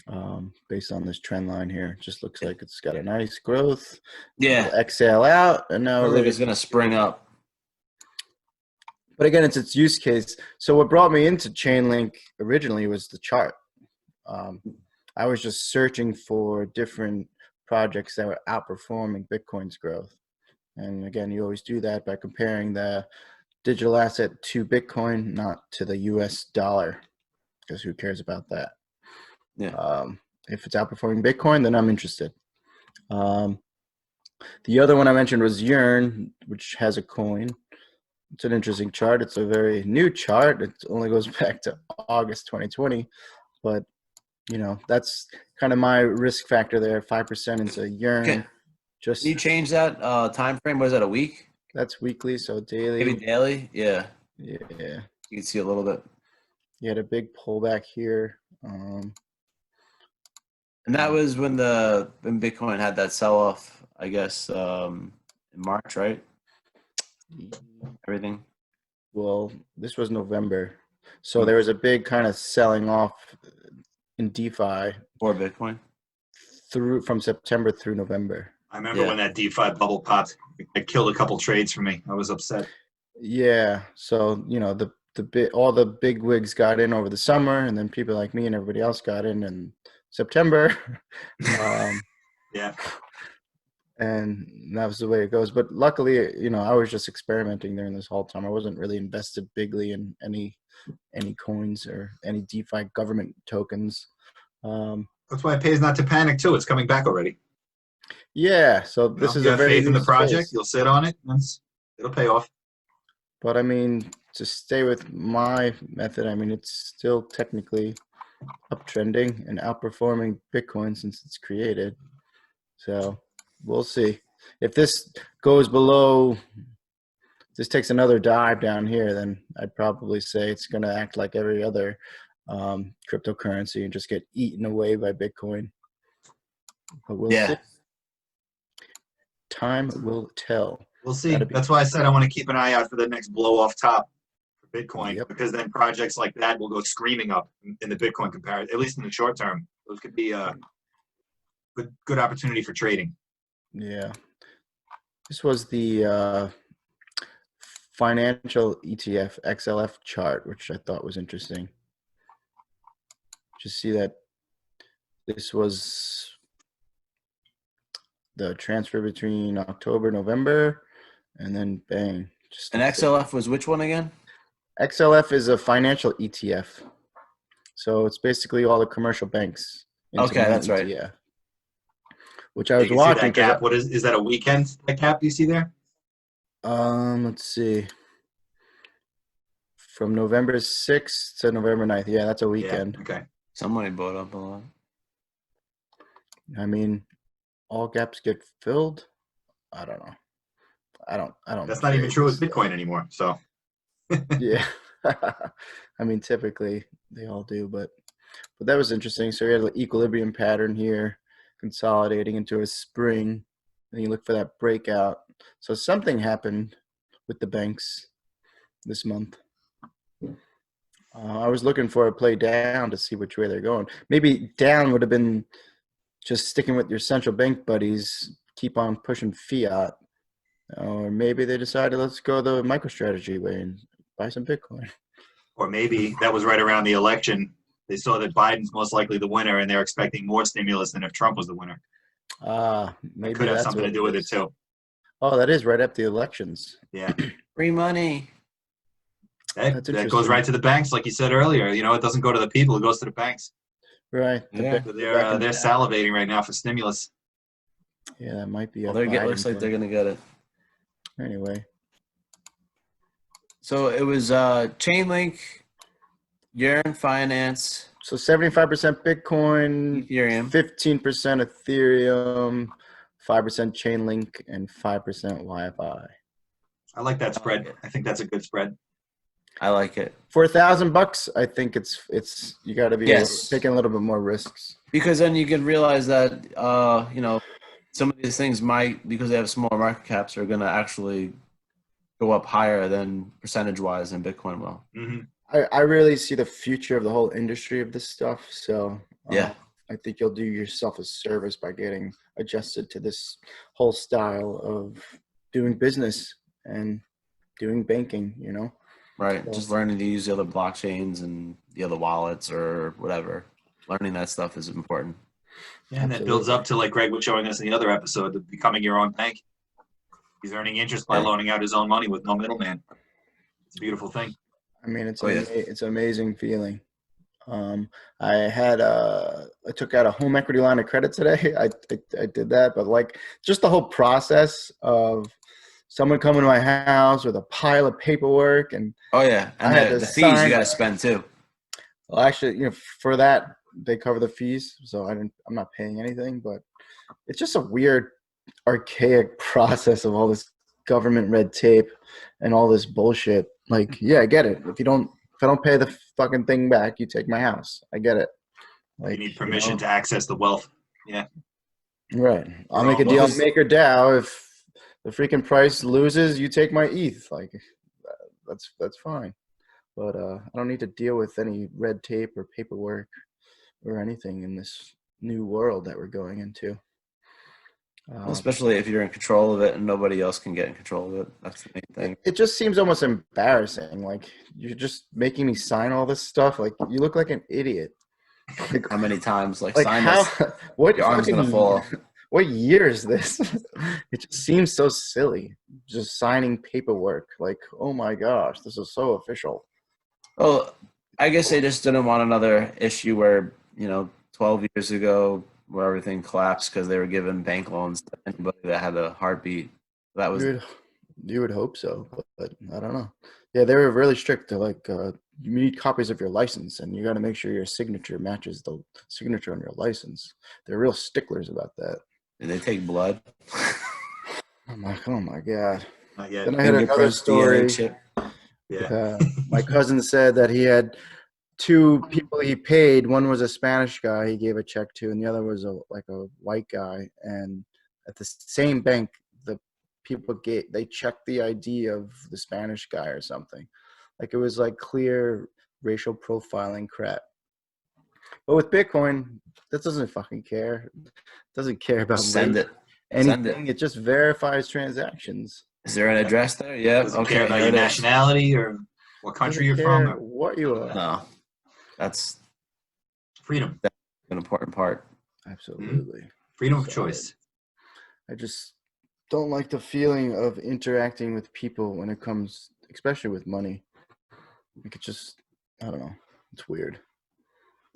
So, based on this trend line here, just looks like it's got a nice growth. Yeah. Exhale out, and now Looks like it's gonna spring up. But again, it's its use case. So what brought me into Chainlink originally was the chart. I was just searching for different projects that were outperforming Bitcoin's growth. And again, you always do that by comparing the digital asset to Bitcoin, not to the US dollar, because who cares about that? Yeah. If it's outperforming Bitcoin, then I'm interested. The other one I mentioned was Yearn, which has a coin. It's an interesting chart. It's a very new chart. It only goes back to August 2020, but you know, that's kind of my risk factor there. 5% into Yearn. Can you change that time frame? Was that a week? That's weekly, so daily. Maybe daily. Yeah. Yeah. You can see a little bit. You had a big pullback here. And that was when Bitcoin had that sell off, I guess, in March, right? Everything. Well, this was November, so there was a big kind of selling off in DeFi or Bitcoin from September through November. I remember when that DeFi bubble popped. It killed a couple trades for me. I was upset. Yeah, so you know all the big wigs got in over the summer, and then people like me and everybody else got in September. Yeah. And that was the way it goes. But luckily, you know, I was just experimenting during this whole time. I wasn't really invested bigly in any coins or any DeFi government tokens. That's why it pays not to panic too. It's coming back already. Yeah, so this is you a have very faith in the project. space. You'll sit on it. It'll pay off. But I mean, to stay with my method, I mean, it's still technically uptrending and outperforming Bitcoin since it's created. So we'll see. If this goes below, this takes another dive down here, then I'd probably say it's going to act like every other cryptocurrency and just get eaten away by Bitcoin. But we'll see. Time will tell. We'll see. That's why I said I want to keep an eye out for the next blow off top for Bitcoin, because then projects like that will go screaming up in the Bitcoin comparison, at least in the short term. Those could be a good opportunity for trading. Yeah. This was the financial ETF XLF chart, which I thought was interesting. Just see that this was the transfer between October, November, and then bang. And XLF was which one again? XLF is a financial ETF. So it's basically all the commercial banks. Okay, that's ETF, right. Which I was watching. See that gap? What is that a weekend, that gap you see there? Let's see. From November 6th to November 9th. Yeah, that's a weekend. Yeah, okay. Somebody bought up a lot. I mean, all gaps get filled. I don't know. I don't. That's not even true with Bitcoin anymore. So. Yeah. I mean, typically they all do, but that was interesting. So we had an equilibrium pattern here, consolidating into a spring. And you look for that breakout. So something happened with the banks this month. I was looking for a play down to see which way they're going. Maybe down would have been just sticking with your central bank buddies, keep on pushing fiat. Or maybe they decided, let's go the MicroStrategy way and buy some Bitcoin. Or maybe that was right around the election. They saw that Biden's most likely the winner, and they're expecting more stimulus than if Trump was the winner. Maybe that could have that's something to do with it too. Oh, that is right up the elections. Yeah. Free money. That goes right to the banks, like you said earlier. You know, it doesn't go to the people; it goes to the banks. Right. Yeah. So they're salivating right now for stimulus. Yeah, that might be. Looks like they're gonna get it. Anyway. So it was Chainlink, Yearn Finance, So 75% Bitcoin, Ethereum. 15% Ethereum, 5% Chainlink, and 5% Wi-Fi. I like that spread. I think that's a good spread. I like it. For $1,000, I think it's you got to be taking a little bit more risks. Because then you can realize that some of these things might, because they have smaller market caps, are going to actually go up higher than percentage-wise than Bitcoin will. Mm-hmm. I really see the future of the whole industry of this stuff. So yeah, I think you'll do yourself a service by getting adjusted to this whole style of doing business and doing banking, right. So, just learning to use the other blockchains and the other wallets or whatever. Learning that stuff is important. Yeah, and that builds up to, like Greg was showing us in the other episode, of becoming your own bank. He's earning interest by loaning out his own money with no middleman. It's a beautiful thing. I mean, it's an amazing feeling. I took out a home equity line of credit today. I did that, but like just the whole process of someone coming to my house with a pile of paperwork and and I had the fees you got to spend too. Well, actually, for that they cover the fees, so I'm not paying anything. But it's just a weird, archaic process of all this government red tape and all this bullshit. Like, yeah, I get it. If I don't pay the fucking thing back, you take my house. I get it. Like, you need permission to access the wealth. Yeah. Right. I'll make a deal on Maker DAO. If the freaking price loses, you take my ETH. Like, that's fine. But I don't need to deal with any red tape or paperwork or anything in this new world that we're going into. Especially if you're in control of it and nobody else can get in control of it. That's the main thing. It just seems almost embarrassing. Like, you're just making me sign all this stuff. Like, you look like an idiot. Like, how many times? Like sign how? This. What your arm's gonna fall. What year is this? It just seems so silly. Just signing paperwork. Like, oh my gosh, this is so official. Well, I guess they just didn't want another issue where 12 years ago, where everything collapsed because they were giving bank loans to anybody that had a heartbeat. That was you would hope so, but I don't know. Yeah, they were really strict to like you need copies of your license and you got to make sure your signature matches the signature on your license. They're real sticklers about that. Did they take blood? Oh my god. Not yet. Then I had another story. Yeah. My cousin said that he had two people he paid. One was a Spanish guy he gave a check to, and the other was a white guy. And at the same bank, the people they checked the ID of the Spanish guy or something. Like, it was like clear racial profiling crap. But with Bitcoin, that doesn't fucking care. It doesn't care about anything. It just verifies transactions. Is there an address there? Yeah. Doesn't care about your nationality or what country you're from. Or what you are. No. That's freedom. That's an important part. Absolutely. Freedom of choice. I just don't like the feeling of interacting with people when it comes, especially with money. You could just, I don't know. It's weird.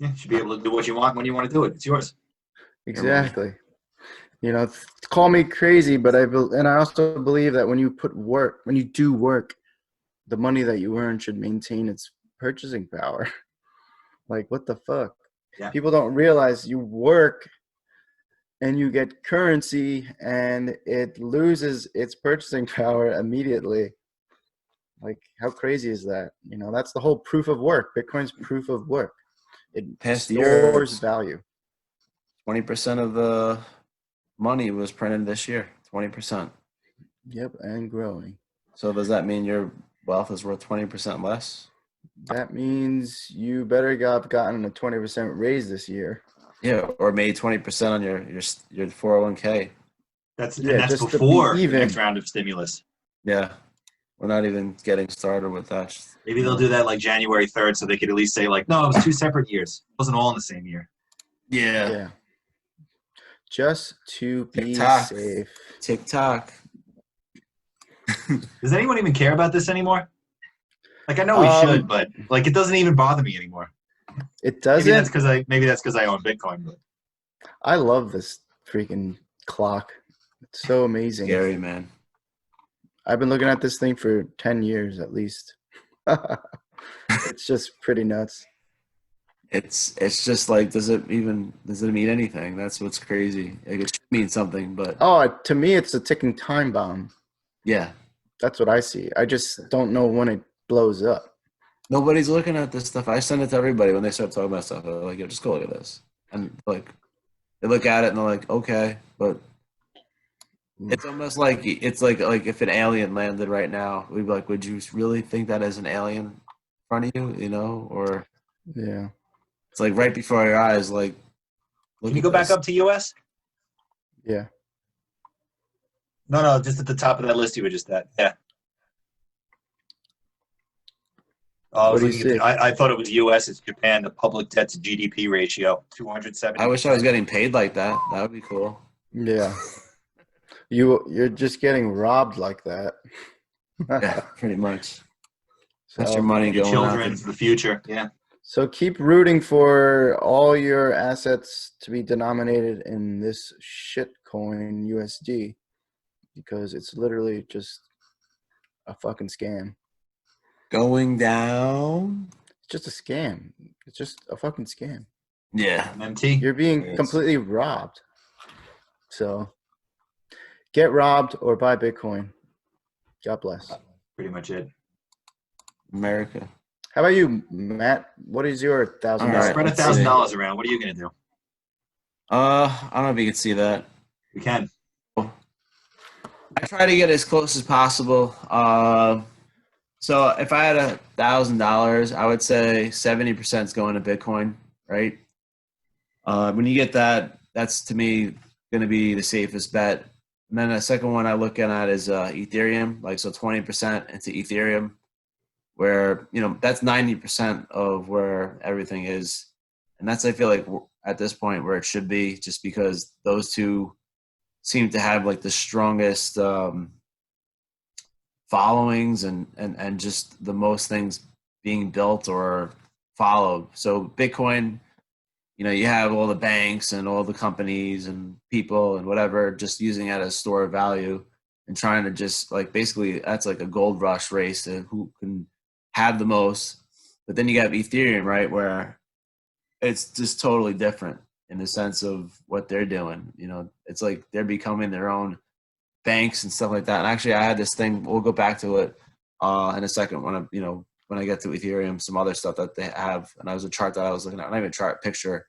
Yeah, you should be able to do what you want when you want to do it. It's yours. Exactly. Call me crazy, but I also believe that when you do work, the money that you earn should maintain its purchasing power. Like, what the fuck? Yeah. People don't realize you work and you get currency and it loses its purchasing power immediately. Like, how crazy is that? That's the whole proof of work. Bitcoin's proof of work. It stores value. 20% of the money was printed this year. 20%. Yep, and growing. So does that mean your wealth is worth 20% less? That means you better have gotten a 20% raise this year. Yeah, or made 20% on your 401k. That's before the next round of stimulus. Yeah, we're not even getting started with that. Maybe they'll do that like January 3rd, so they could at least say like, no, it was 2 separate years. It wasn't all in the same year. Yeah. Just to be safe. TikTok. Does anyone even care about this anymore? Like, I know we should, but like, it doesn't even bother me anymore. It doesn't. Maybe that's because I own Bitcoin. But I love this freaking clock. It's so amazing. Scary, man. I've been looking at this thing for 10 years at least. It's just pretty nuts. it's just like, does it mean anything? That's what's crazy. Like, it should mean something, but To me, it's a ticking time bomb. yeah, That's what I see. I just don't know when it blows up. nobody's looking at this stuff. I send it to everybody when they start talking about stuff. They're like, "Yo, just go look at this," and like they look at it and they're like, "Okay," but it's almost like it's like if an alien landed right now, we'd be like, "Would you really think that is an alien in front of you?" You know, or Yeah. it's like right before your eyes. Like, look Can you at go back this. up to US? Yeah. No, just at the top of that list you were just at. Yeah. Oh, I What was do you looking at see? I thought it was US. It's Japan. The public debt to GDP ratio, 270. I wish I was getting paid like that. That would be cool. Yeah. You're just getting robbed like that. Yeah, pretty much. That's your So money Your going out children the for the future. Yeah. so keep rooting for all your assets to be denominated in this shit coin USD because it's literally just a fucking scam. going down. It's just a scam. It's just a fucking scam. Yeah, MT. You're being Yes. completely robbed. So get robbed or buy Bitcoin. God bless. Pretty much it. America. How about you, Matt? What is your $1,000? All right, Spread let's see. $1,000 around. What are you gonna do? I don't know if you can see that. We can. I try to get as close as possible. So if I had $1,000, I would say 70% is going to Bitcoin, right? When you get that, that's to me going to be the safest bet. And then the second one I look at is Ethereum, like so 20% into Ethereum, where that's 90% of where everything is, and that's I feel like at this point where it should be, just because those two seem to have like the strongest followings and just the most things being built or followed. So Bitcoin, you have all the banks and all the companies and people and whatever just using it as store of value and trying to just like basically that's like a gold rush race to who can have the most. But then you got Ethereum, right, where it's just totally different in the sense of what they're doing. It's like they're becoming their own banks and stuff like that. And actually, I had this thing. We'll go back to it in a second when I get to Ethereum, some other stuff that they have. And I was a chart that I was looking at, not even a chart, picture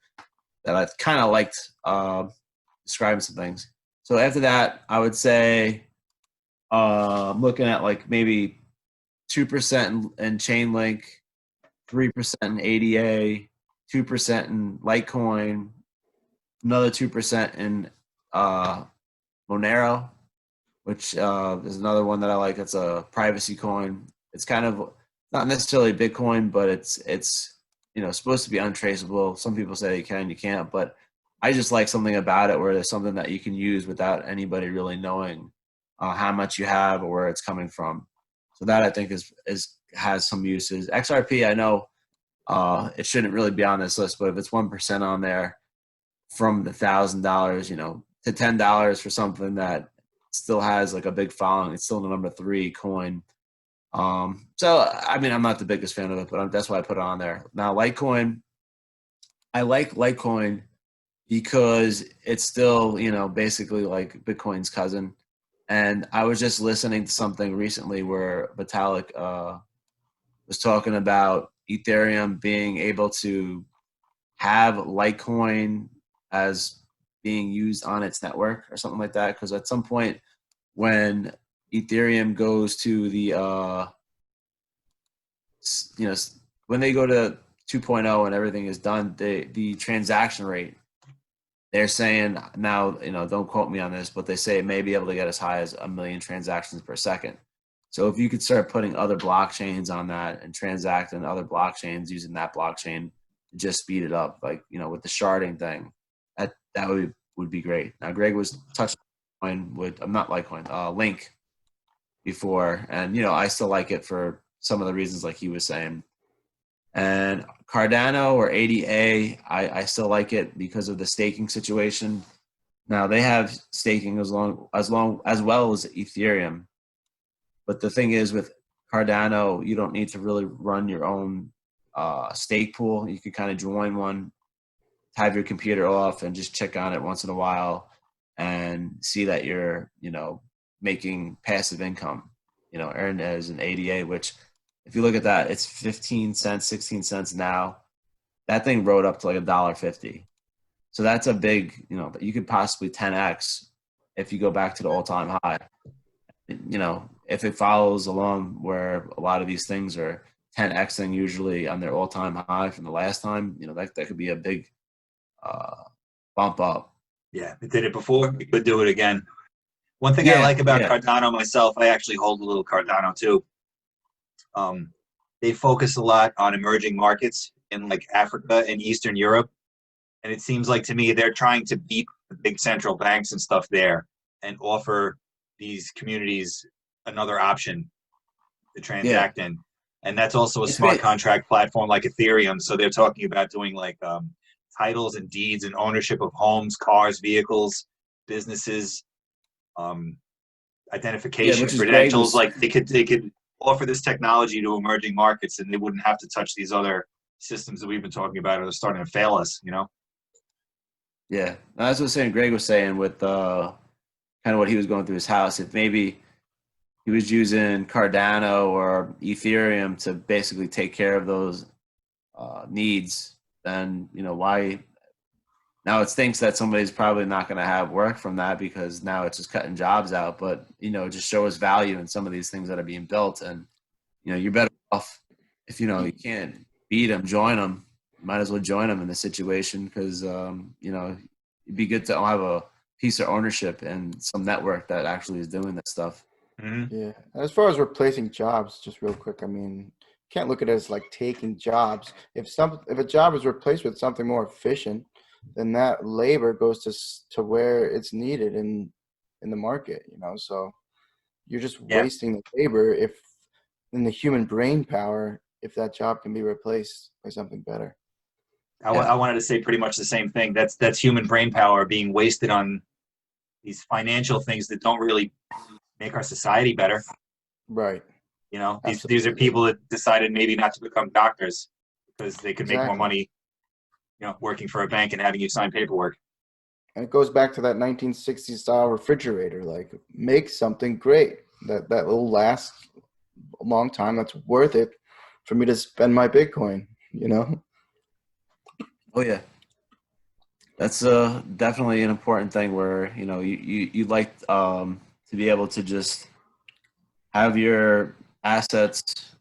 that I kind of liked describing some things. So after that, I would say I'm looking at like maybe 2% in Chainlink, 3% in ADA, 2% in Litecoin, another 2% in Monero, which is another one that I like. It's a privacy coin. It's kind of not necessarily Bitcoin, but it's supposed to be untraceable. Some people say you can, you can't, but I just like something about it where there's something that you can use without anybody really knowing how much you have or where it's coming from. So that I think has some uses. XRP, I know it shouldn't really be on this list, but if it's 1% on there from the $1,000, to $10 for something that still has like a big following, it's still the number 3 coin. So I mean, I'm not the biggest fan of it, but that's why I put it on there. Now, Litecoin, I like Litecoin because it's still, basically like Bitcoin's cousin. And I was just listening to something recently where Vitalik was talking about Ethereum being able to have Litecoin as being used on its network or something like that. Because at some point, when Ethereum goes to the, when they go to 2.0 and everything is done, the transaction rate, they're saying now, don't quote me on this, but they say it may be able to get as high as 1 million transactions per second. So if you could start putting other blockchains on that and transact in other blockchains using that blockchain to just speed it up, like, with the sharding thing, that would be great. Now, Greg was touching on I'm not Litecoin, Link before, and I still like it for some of the reasons like he was saying. And Cardano or ADA, I still like it because of the staking situation. Now they have staking as well as Ethereum, but the thing is with Cardano, you don't need to really run your own stake pool. You could kind of join one, have your computer off, and just check on it once in a while and see that you're, making passive income, earned as an ADA, which if you look at that, it's 15 cents, 16 cents now. That thing rode up to like $1.50. So that's a big, you could possibly 10X if you go back to the all-time high. If it follows along where a lot of these things are 10Xing usually on their all-time high from the last time, that could be a big bump up. Yeah, it did it before. It could do it again. One thing I like about Cardano myself, I actually hold a little Cardano too. They focus a lot on emerging markets in like Africa and Eastern Europe. And it seems like to me they're trying to beat the big central banks and stuff there and offer these communities another option to transact in. And that's also a smart contract platform like Ethereum. So they're talking about doing like titles and deeds and ownership of homes, cars, vehicles, businesses, identification, credentials. Like they could offer this technology to emerging markets and they wouldn't have to touch these other systems that we've been talking about that are starting to fail us, Yeah, that's what Greg was saying with kind of what he was going through his house. If maybe he was using Cardano or Ethereum to basically take care of those needs, then why? Now it stinks that somebody's probably not going to have work from that because now it's just cutting jobs out. But just show us value in some of these things that are being built, and you're better off if you can't beat them, join them. Might as well join them in the situation because it'd be good to have a piece of ownership and some network that actually is doing this stuff. Mm-hmm. Yeah. As far as replacing jobs, just real quick, I mean, can't look at it as like taking jobs. If a job is replaced with something more efficient, then that labor goes to where it's needed in the market. So you're just wasting the labor in the human brain power if that job can be replaced by something better. I wanted to say pretty much the same thing. That's human brain power being wasted on these financial things that don't really make our society better. Right. These are people that decided maybe not to become doctors because they could make more money, working for a bank and having you sign paperwork. And it goes back to that 1960s style refrigerator. Like, make something great that will last a long time. That's worth it for me to spend my Bitcoin. Oh yeah, that's definitely an important thing. Where you'd like to be able to just have your assets,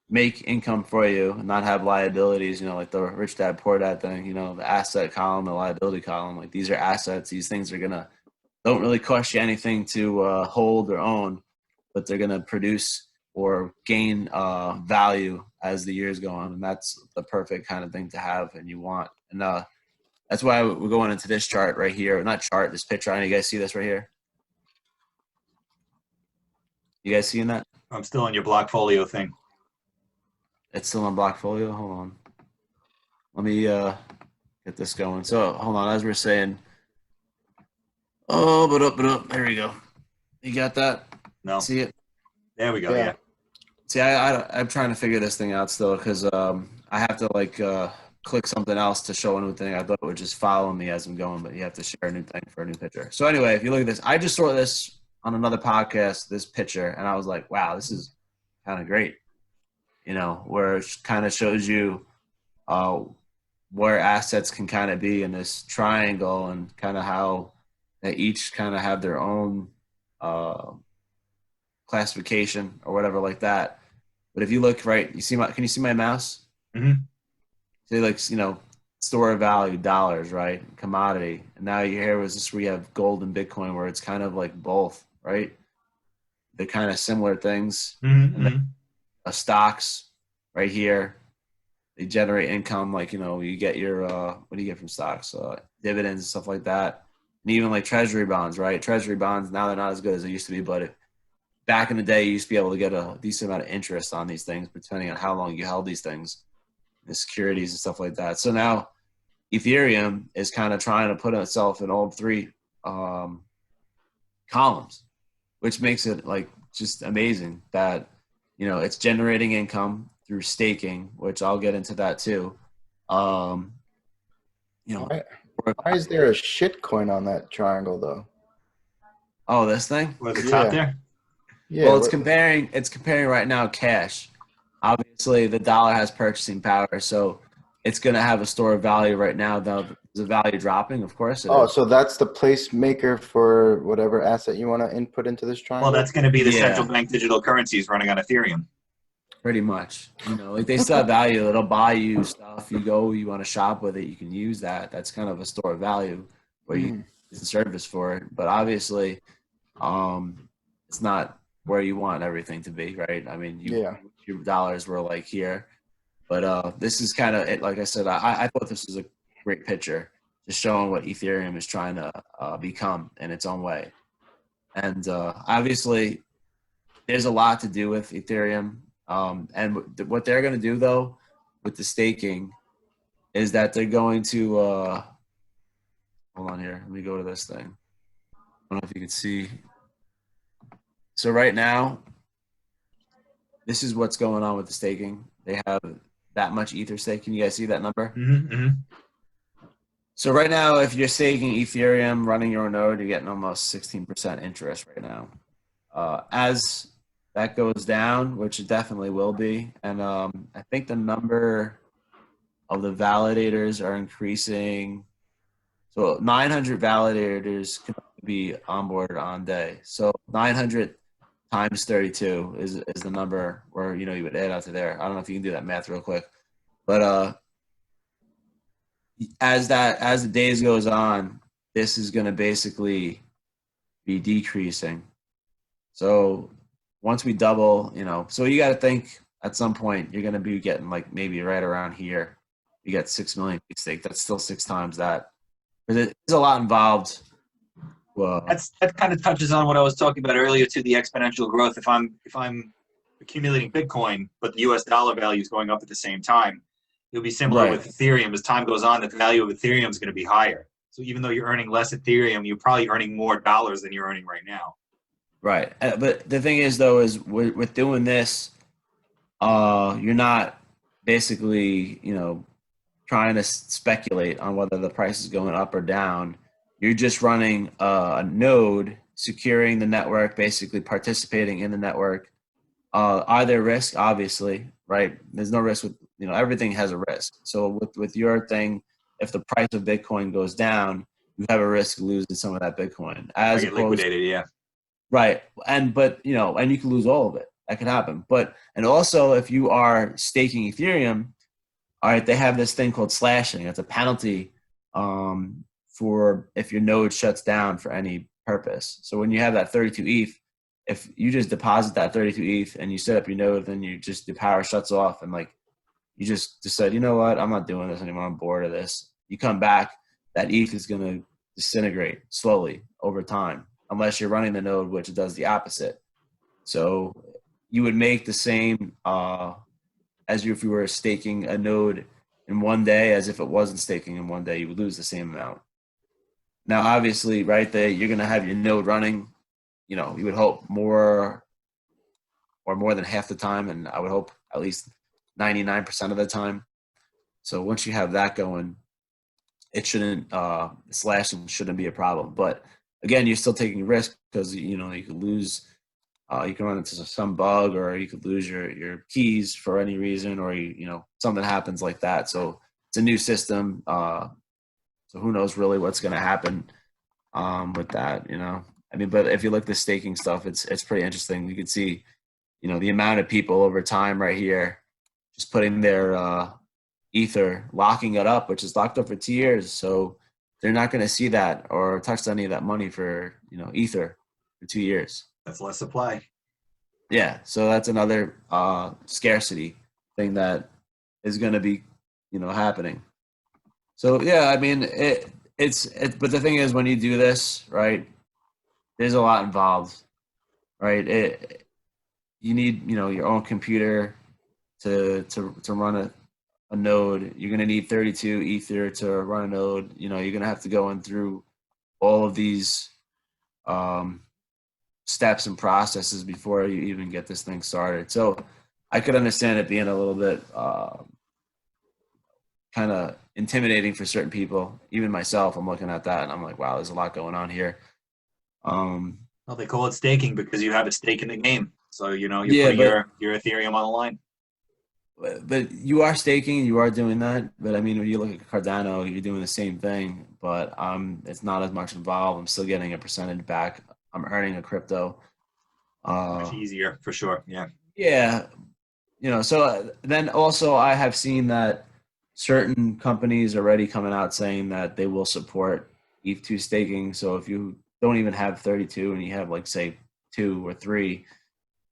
make income for you and not have liabilities, like the rich dad, poor dad thing, the asset column, the liability column. Like these are assets. These things don't really cost you anything to hold or own, but they're going to produce or gain value as the years go on. And that's the perfect kind of thing to have and you want. And that's why we're going into this chart right here. Not chart, this picture. I know you guys see this right here. You guys seeing that? I'm still on your Blockfolio thing. It's still on Blockfolio. Hold on. Let me get this going. So hold on, as we're saying. Oh, but up. There we go. You got that? No. See it? There we go. Yeah. See, I'm trying to figure this thing out still because I have to click something else to show a new thing. I thought it would just follow me as I'm going, but you have to share a new thing for a new picture. So anyway, if you look at this, I just saw this on another podcast, this picture, and I was like, wow, this is kind of great. Where it kind of shows you where assets can kind of be in this triangle and kind of how they each kind of have their own classification or whatever like that. But if you look right, can you see my mouse? Mm-hmm. So store of value, dollars, right? Commodity. And now here was this where you have gold and Bitcoin where it's kind of like both, right? They're kind of similar things. Mm-hmm. And then stocks right here, they generate income. Like, you get your, what do you get from stocks? Dividends and stuff like that. And even like treasury bonds, right? Treasury bonds, now they're not as good as they used to be, but back in the day, you used to be able to get a decent amount of interest on these things, depending on how long you held these things, the securities and stuff like that. So now Ethereum is kind of trying to put itself in all three columns, which makes it like just amazing that, it's generating income through staking, which I'll get into that too. You know, why is there a shit coin on that triangle though? oh, this thing? What at the top there? Yeah. Well, it's comparing right now cash. Obviously, the dollar has purchasing power, so it's going to have a store of value right now. Though the value dropping, of course. So that's the placemaker for whatever asset you want to input into this triangle. Well, that's going to be the central bank digital currencies running on Ethereum. Pretty much, like they still have value. It'll buy you stuff. You want to shop with it, you can use that. That's kind of a store of value where you use the service for it. But obviously, it's not where you want everything to be, right? I mean, your dollars were like here, but this is kind of it. Like I said, I thought this was a great picture, just showing what Ethereum is trying to become in its own way. And obviously, there's a lot to do with Ethereum. And what they're going to do, though, with the staking is that they're going to hold on here. Let me go to this thing. I don't know if you can see. So right now, this is what's going on with the staking. They have that much Ether stake. Can you guys see that number? So right now, if you're staking Ethereum, running your own node, you're getting almost 16% interest right now. As that goes down, which it definitely will be, and I think the number of the validators are increasing. So 900 validators can be onboarded on day. So 900 times 32 is the number where you would add out to there. I don't know if you can do that math real quick, but as the days goes on, this is going to basically be decreasing. So once we double, so you got to think at some point you're going to be getting like maybe right around here. You get 6 million stake. That's still 6 times that. There's a lot involved. Well, that kind of touches on what I was talking about earlier to the exponential growth. If I'm accumulating Bitcoin, but the U.S. dollar value is going up at the same time, it'll be similar with Ethereum. As time goes on, the value of Ethereum is going to be higher. So even though you're earning less Ethereum, you're probably earning more dollars than you're earning right now. Right. But the thing is, though, is with doing this, you're not basically, trying to speculate on whether the price is going up or down. You're just running a node, securing the network, basically participating in the network. Are there risks? Obviously, right? There's no risk with, everything has a risk. So with your thing, if the price of Bitcoin goes down, you have a risk of losing some of that Bitcoin. I get liquidated, yeah. Right. But you can lose all of it. That could happen. And also if you are staking Ethereum, all right, they have this thing called slashing. It's a penalty for if your node shuts down for any purpose. So when you have that 32 ETH, if you just deposit that 32 ETH and you set up your node, then the power shuts off and like you just decide, you know what, I'm not doing this anymore. I'm bored of this. You come back, that ETH is going to disintegrate slowly over time, unless you're running the node, which does the opposite. So you would make the same as if you were staking a node in one day as if it wasn't staking in one day. You would lose the same amount. Now, obviously, right there, you're going to have your node running, you would hope more than half the time, and I would hope at least 99% of the time. So once you have that going, it shouldn't, slashing shouldn't be a problem. But again, you're still taking risk because, you could lose, you can run into some bug, or you could lose your keys for any reason, or, something happens like that. So it's a new system. So who knows really what's going to happen with that, but if you look at the staking stuff, it's pretty interesting. You can see, the amount of people over time right here just putting their Ether, locking it up, which is locked up for 2 years. So they're not going to see that or touch any of that money for, Ether for 2 years. That's less supply. Yeah. So that's another scarcity thing that is going to be, happening. So, yeah, but the thing is, when you do this, right, there's a lot involved, right? You need, your own computer to run a node. You're going to need 32 Ether to run a node. You're going to have to go in through all of these steps and processes before you even get this thing started. So I could understand it being a little bit kind of intimidating for certain people. Even myself, I'm looking at that and I'm like, wow, there's a lot going on here. Well, they call it staking because you have a stake in the game. So, you know, you're Yeah, putting but your Ethereum on the line. you are staking, you are doing that. But I mean, when you look at Cardano, you're doing the same thing, but it's not as much involved. I'm still getting a percentage back. I'm earning a crypto. Much Uh, easier for sure. Yeah. yeah, so then also I have seen that certain companies already coming out saying that they will support ETH2 staking. So if you don't even have 32 and you have like say 2 or 3,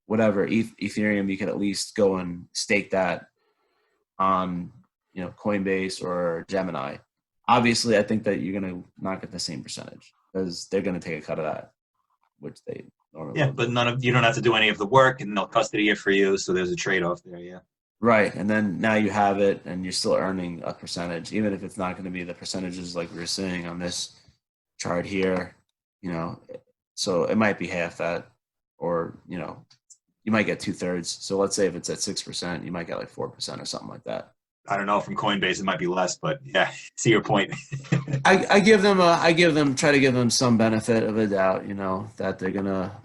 whatever Ethereum, you can at least go and stake that on Coinbase or Gemini. Obviously, I think that you're going to not get the same percentage because they're going to take a cut of that, which they normally Yeah, will but do. you don't have to do any of the work, and they'll custody it for you. So there's a trade off there. Yeah. Right, and then now you have it, and you're still earning a percentage, even if it's not going to be the percentages like we were seeing on this chart here. You know, so it might be half that, or you might get 2/3. So let's say if it's at 6%, you might get like 4% or something like that. I don't know. From Coinbase, it might be less, but yeah, see your point. I try to give them some benefit of a doubt, that they're gonna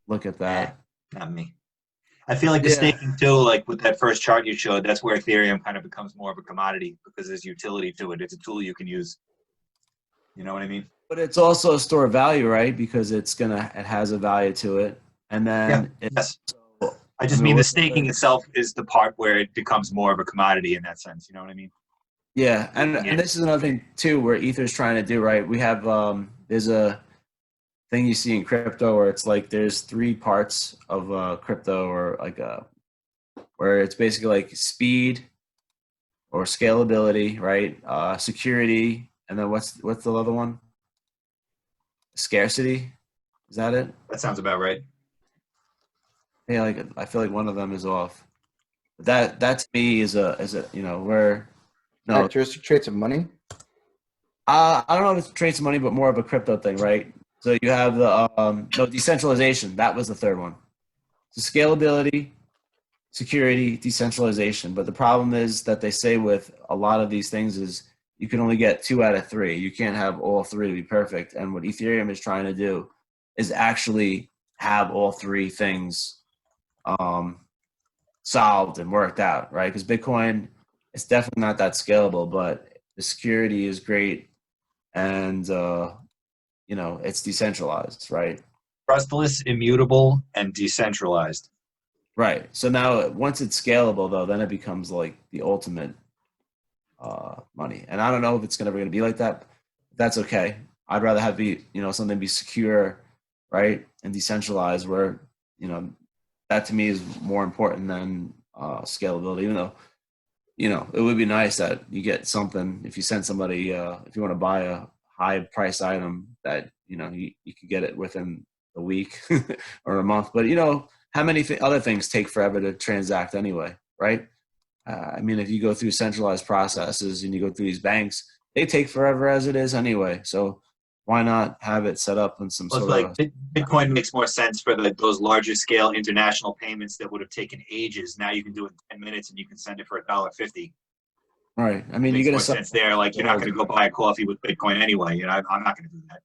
look at Eh, that. not me. I feel like the Yeah, staking too, like with that first chart you showed, that's where Ethereum kind of becomes more of a commodity because there's utility to it. It's a tool you can use. You know what I mean? but it's also a store of value, right? Because it has a value to it, and Yeah. then it's Yes. I I just mean, mean the what's the staking other? itself is the part where it becomes more of a commodity in that sense. You know what I mean? Yeah, and Moving and it. this is another thing too, where Ether's trying to do, right? We have there's a thing you see in crypto where it's like there's 3 parts of crypto, or like where it's basically like speed or scalability, right? Security, and then what's the other one? Scarcity. Is that it? That sounds about right. Yeah, like I feel like one of them is off. That to me is a where no, Characteristic traits of money. I don't know if it's trace of money, but more of a crypto thing, right? So you have the no decentralization. That was the third one. So scalability, security, decentralization. But the problem is that they say with a lot of these things is you can only get 2 out of 3. You can't have all 3 to be perfect. And what Ethereum is trying to do is actually have all 3 things um, solved and worked out, right? Because Bitcoin is definitely not that scalable, but the security is great, and it's decentralized, right? Trustless, immutable, and decentralized. Right. So now once it's scalable, though, then it becomes like the ultimate money. And I don't know if it's never going to be like that. That's okay. I'd rather have something be secure, right, and decentralized, where that to me is more important than scalability. Even though it would be nice that you get something if you send somebody if you want to buy a high price item that you could get it within a week or a month. But how many other things take forever to transact anyway, right? I mean, if you go through centralized processes and you go through these banks, they take forever as it is anyway. So why not have it set up in some Well, it's sort like of Bitcoin makes more sense for those larger scale international payments that would have taken ages. Now you can do it in 10 minutes and you can send it for $1.50. right? I It mean, you're makes gonna more sell sense there. Like you're not going to go buy a coffee with Bitcoin anyway. You know, I'm not going to do that.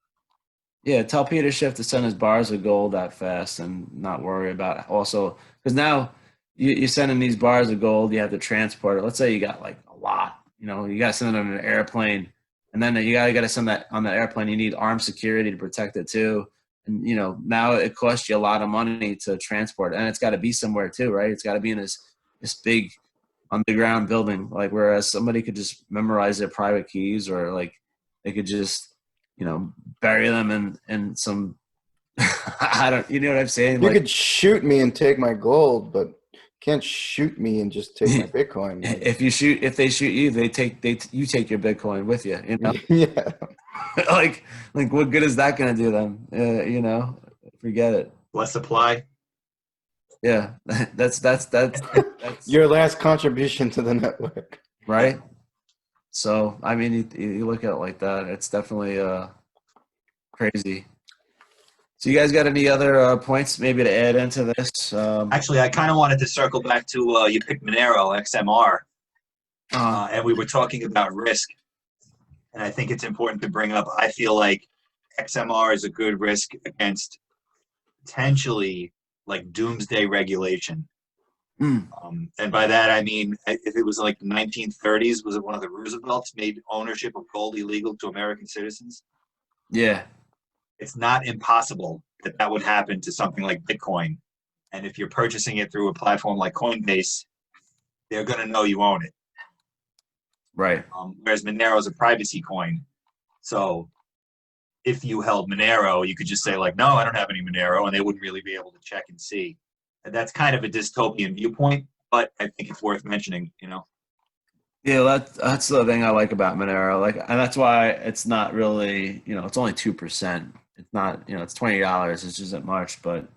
Yeah, tell Peter Schiff to send his bars of gold that fast and not worry about also because now you're sending these bars of gold, you have to transport it. Let's say you got like a lot, you got to send it on an airplane, and then you got to send that on that airplane. You need armed security to protect it too, and now it costs you a lot of money to transport, and it's got to be somewhere too, right? It's got to be in this big underground building, like whereas somebody could just memorize their private keys, or like they could just bury them in some I don't you know what I'm saying, You like could shoot me and take my gold, but can't shoot me and just take my Bitcoin. Like, if they shoot you, you take your Bitcoin with you, yeah. like what good is that going to do them? Forget it. Less supply. Yeah. That's Your last contribution to the network. right. So I mean, you look at it like that, it's definitely crazy. So you guys got any other points maybe to add into this? Actually, I kind of wanted to circle back to you picked Monero XMR, and we were talking about risk. And I think it's important to bring up. I feel like XMR is a good risk against potentially like doomsday regulation. And by that I mean, if it was like the 1930s, was it one of the Roosevelts made ownership of gold illegal to American citizens? Yeah. It's not impossible that that would happen to something like Bitcoin. And if you're purchasing it through a platform like Coinbase, they're going to know you own it. Right. Whereas Monero is a privacy coin. So if you held Monero, you could just say like, no, I don't have any Monero, and they wouldn't really be able to check and see. And that's kind of a dystopian viewpoint, but I think it's worth mentioning, you know? Yeah, that's the thing I like about Monero. Like, and that's why it's not really, it's only 2%. It's not, it's $20. It isn't much, but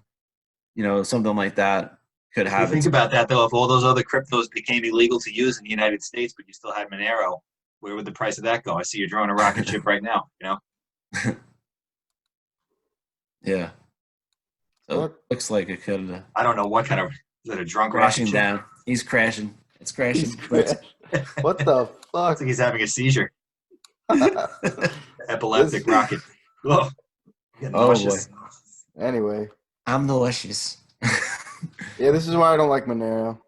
something like that could have. You think about that though. If all those other cryptos became illegal to use in the United States, but you still had Monero, where would the price of that go? I see you're drawing a rocket ship right now. Yeah. So it looks like it could. I don't know what kind of, is that a drunk crashing rocket down. He's crashing. It's crashing. What the fuck? It's like he's having a seizure. Epileptic rocket. Oh, boy. Anyway. I'm delicious. Yeah, this is why I don't like Monero.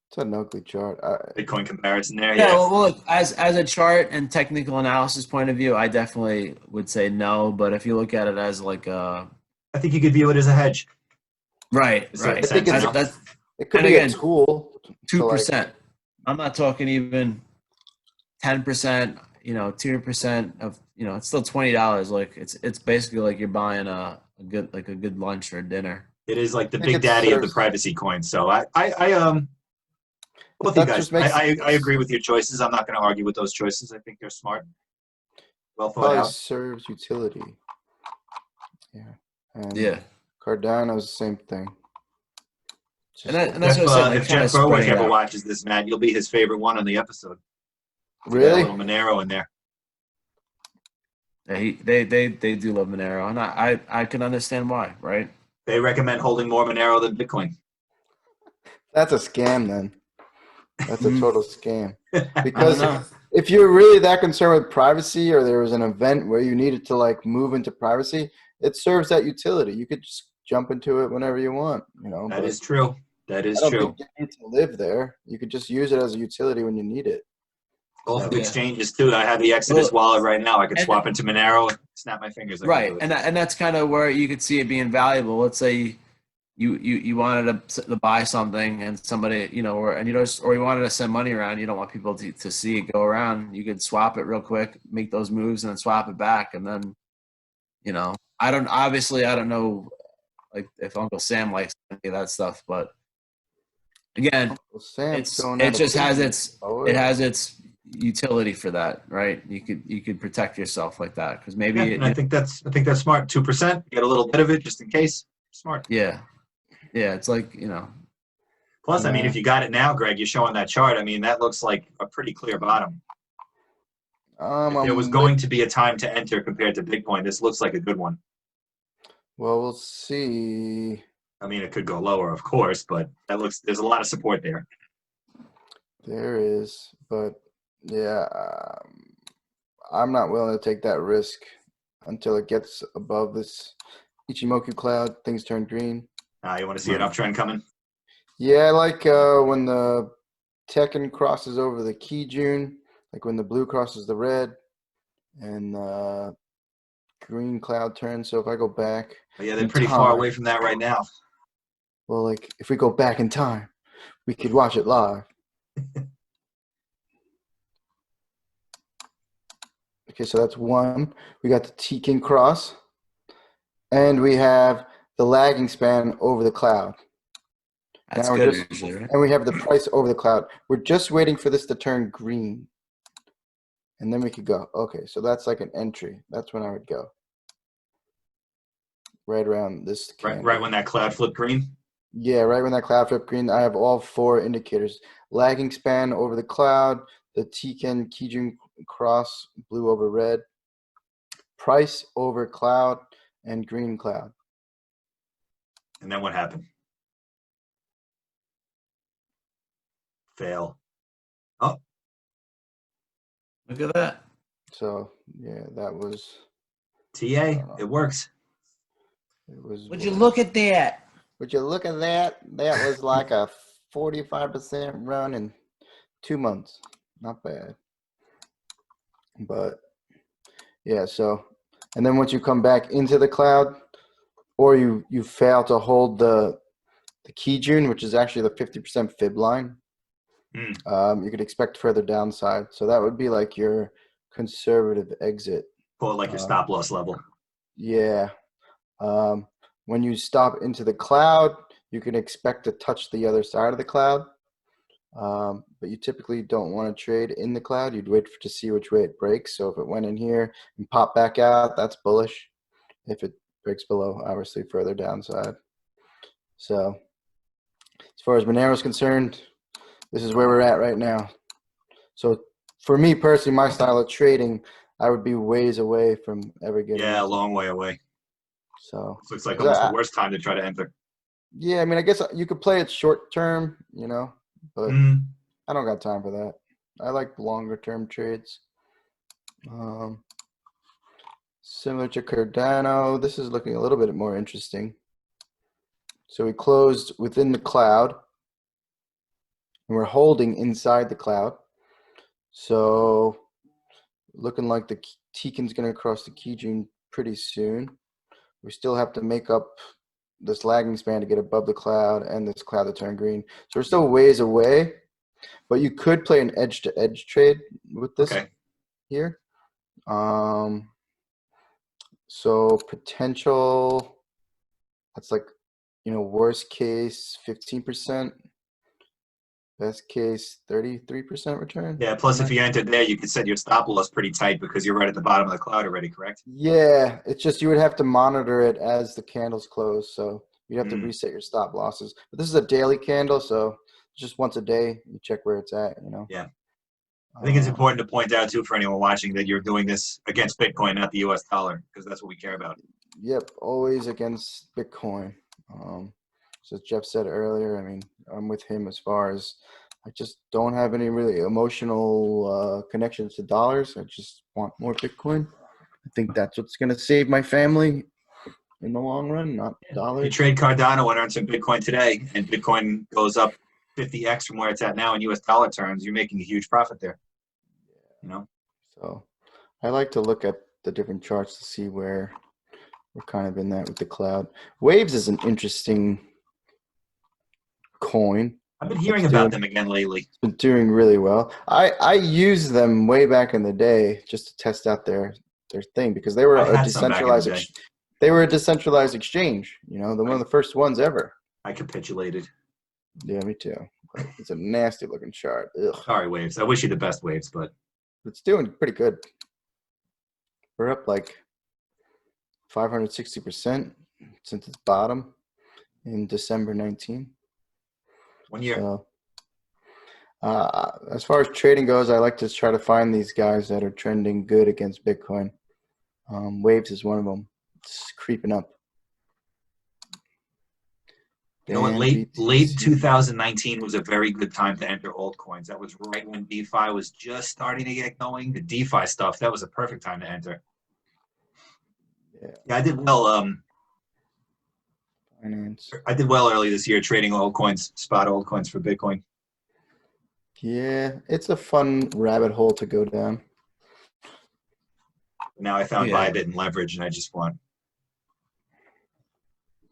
It's an ugly chart. Bitcoin comparison there. Yeah, well, look, as a chart and technical analysis point of view, I definitely would say no. But if you look at it as like a, I think you could view it as a hedge. Right. I think it could be a tool. 2%. I'm not talking even 10%. 2% of it's still $20. Like it's basically like you're buying a good lunch or dinner. It is like the big daddy of the privacy coin. So I both you guys, I agree with your choices. I'm not going to argue with those choices. I think they're smart. Well thought out. Serves utility. Yeah. And yeah. Cardano's the same thing. And that's what I said. If Jeff Berwick ever watches this, Matt, you'll be his favorite one on the episode. Really? A little Monero in there. Yeah, they do love Monero, and I can understand why, right? They recommend holding more Monero than Bitcoin. That's a scam, then. That's a total scam. Because if you're really that concerned with privacy, or there was an event where you needed to like move into privacy, it serves that utility. You could just jump into it whenever you want. That is true. That is true. I don't think you need to live there. You could just use it as a utility when you need it. Both of exchanges too. I have the Exodus wallet right now. I could swap into Monero, snap my fingers. Right, and that's kind of where you could see it being valuable. Let's say you wanted to buy something, and somebody or you wanted to send money around. You don't want people to see it go around. You could swap it real quick, make those moves, and then swap it back, and then I don't know like if Uncle Sam likes any of that stuff, but again, it just has its utility for that, right? You could protect yourself like that because maybe I think that's smart. 2%, get a little bit of it just in case. Smart. Yeah, it's like Plus, I mean, if you got it now, Greg, you're showing that chart. I mean, that looks like a pretty clear bottom. If there was going to be a time to enter compared to Bitcoin, this looks like a good one. Well, we'll see. I mean, it could go lower, of course, but there's a lot of support there. There is, but yeah, I'm not willing to take that risk until it gets above this Ichimoku cloud. Things turn green. You want to see an uptrend coming? Yeah, I like when the Tekken crosses over the Kijun, like when the blue crosses the red, and green cloud turns. So if I go back, yeah, they're pretty far away from that right now. Well, like if we go back in time, we could watch it live. Okay, so that's one. We got the Tekken cross, and we have the lagging span over the cloud. That's good usually, right? And we have the price over the cloud. We're just waiting for this to turn green. And then we could go. Okay, so that's like an entry. That's when I would go. Right around this. Right when that cloud flipped green? Yeah, right when that cloud flipped green. I have all four indicators. Lagging span over the cloud, the Tekken Kijun cross, blue over red. Price over cloud, and green cloud. And then what happened? Fail. Oh, Look at that. So yeah, that was TA. It works. it was. Would you look at that? Would you look at that? That was like a 45% run in 2 months. Not bad. But yeah, so and then once you come back into the cloud, or you fail to hold the key June, which is actually the 50% fib line, you could expect further downside. So that would be like your conservative exit. Call it like your stop loss level. Yeah. When you stop into the cloud, you can expect to touch the other side of the cloud. But you typically don't want to trade in the cloud. You'd wait to see which way it breaks. So if it went in here and popped back out, that's bullish. If it breaks below, obviously further downside. So as far as Monero is concerned, this is where we're at right now. So for me personally, my style of trading, I would be ways away from ever getting. Yeah, a long way away. So this looks like almost the worst time to try to enter. Yeah, I mean, I guess you could play it short term, but I don't got time for that. I like longer term trades. Similar to Cardano, this is looking a little bit more interesting. So we closed within the cloud, and we're holding inside the cloud. So looking like the Tikin's going to cross the Kijun pretty soon. We still have to make up this lagging span to get above the cloud and this cloud to turn green. So we're still ways away, but you could play an edge-to-edge trade with this here. So potential, that's like, worst case 15%, best case 33% return. Yeah, plus if you entered there, you could set your stop loss pretty tight because you're right at the bottom of the cloud already, correct? Yeah, it's just you would have to monitor it as the candles close, so you'd have to reset your stop losses. But this is a daily candle, so just once a day you check where it's at, Yeah. I think it's important to point out too for anyone watching that you're doing this against Bitcoin, not the US dollar, because that's what we care about. Yep, always against Bitcoin. So as Jeff said earlier, I mean, I'm with him as far as I just don't have any really emotional connections to dollars. I just want more Bitcoin. I think that's what's going to save my family in the long run, not dollars. If you trade Cardano and earn some Bitcoin today, and Bitcoin goes up 50x from where it's at now in US dollar terms, you're making a huge profit there. So I like to look at the different charts to see where we're kind of in that with the cloud. Waves is an interesting coin. I've been hearing about them again lately. It's been doing really well. I used them way back in the day just to test out their thing because they were a decentralized exchange. One of the first ones ever. I capitulated. Yeah, me too. It's a nasty looking chart. Ugh. Sorry, Waves. I wish you the best, Waves, but it's doing pretty good. We're up like 560% since its bottom in December 19. 1 year. So, as far as trading goes, I like to try to find these guys that are trending good against Bitcoin. Waves is one of them. It's creeping up. You know what? Late 2019 was a very good time to enter altcoins. That was right when DeFi was just starting to get going. The DeFi stuff, that was a perfect time to enter. Yeah, I did well. Finance. I did well early this year trading altcoins, spot altcoins for Bitcoin. Yeah, it's a fun rabbit hole to go down. Now I found Bybit and leverage, and I just want.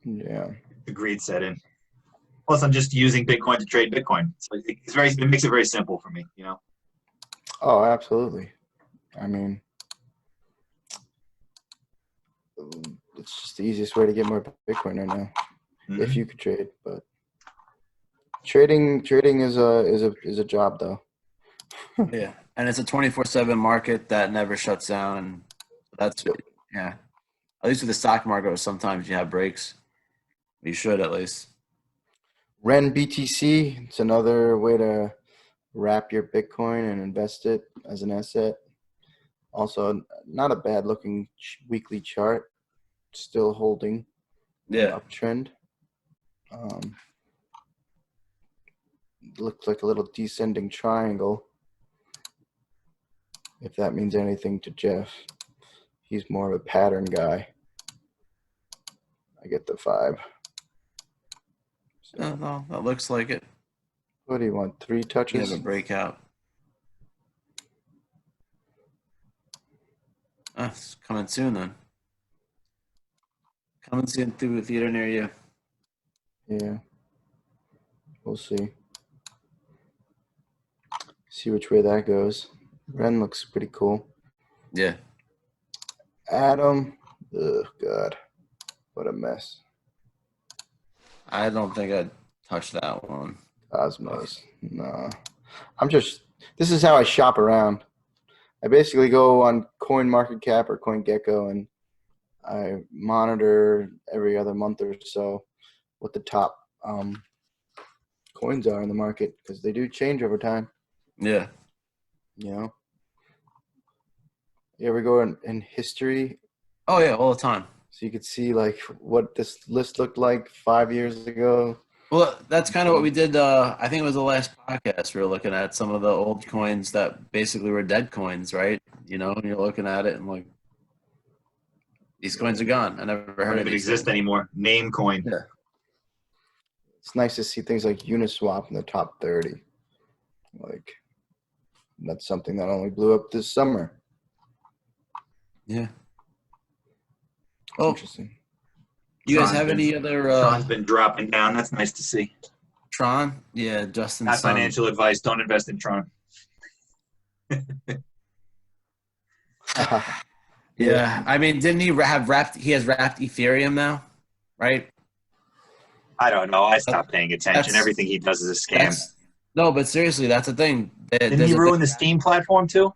Yeah. The greed set in. Plus, I'm just using Bitcoin to trade Bitcoin. It makes it very simple for me, Oh, absolutely. I mean, it's just the easiest way to get more Bitcoin right now, if you could trade. But trading is a job, though. Yeah, and it's a 24/7 market that never shuts down, and that's At least with the stock market, sometimes you have breaks. You should at least. Ren BTC. It's another way to wrap your Bitcoin and invest it as an asset. Also, not a bad looking weekly chart. still holding an Yeah. uptrend. Looks like a little descending triangle. If that means anything to Jeff, he's more of a pattern guy. I get the vibe. So, No, that looks like it. what do you want? 3 You touches? have a breakout. It's coming soon then. Coming soon through a theater near you. Yeah. We'll see. See which way that goes. Ren looks pretty cool. Yeah. Adam. Oh, God. What a mess. I don't think I'd touch that one. Cosmos. Nah. This is how I shop around. I basically go on CoinMarketCap or CoinGecko and I monitor every other month or so what the top coins are in the market because they do change over time. Yeah. You know? You ever go in history? Oh, yeah, all the time. So you could see like what this list looked like 5 years ago. Well, that's kind of what we did. I think it was the last podcast. We were looking at some of the old coins that basically were dead coins, right? You know, and you're looking at it and like, these coins are gone. I never Don't heard of even these exist things. anymore. Name coin. Yeah. It's nice to see things like Uniswap in the top 30. Like that's something that only blew up this summer. Yeah. Oh, Interesting. you guys have any other Tron's been dropping down. That's nice to see. Tron? Yeah, Justin. Not financial advice. Don't invest in Tron. Yeah, I mean, didn't he have wrapped? He has wrapped Ethereum now, right? I don't know. I stopped paying attention. That's- Everything he does is a scam. No, but seriously, that's the thing. Didn't he ruin the Steam platform too?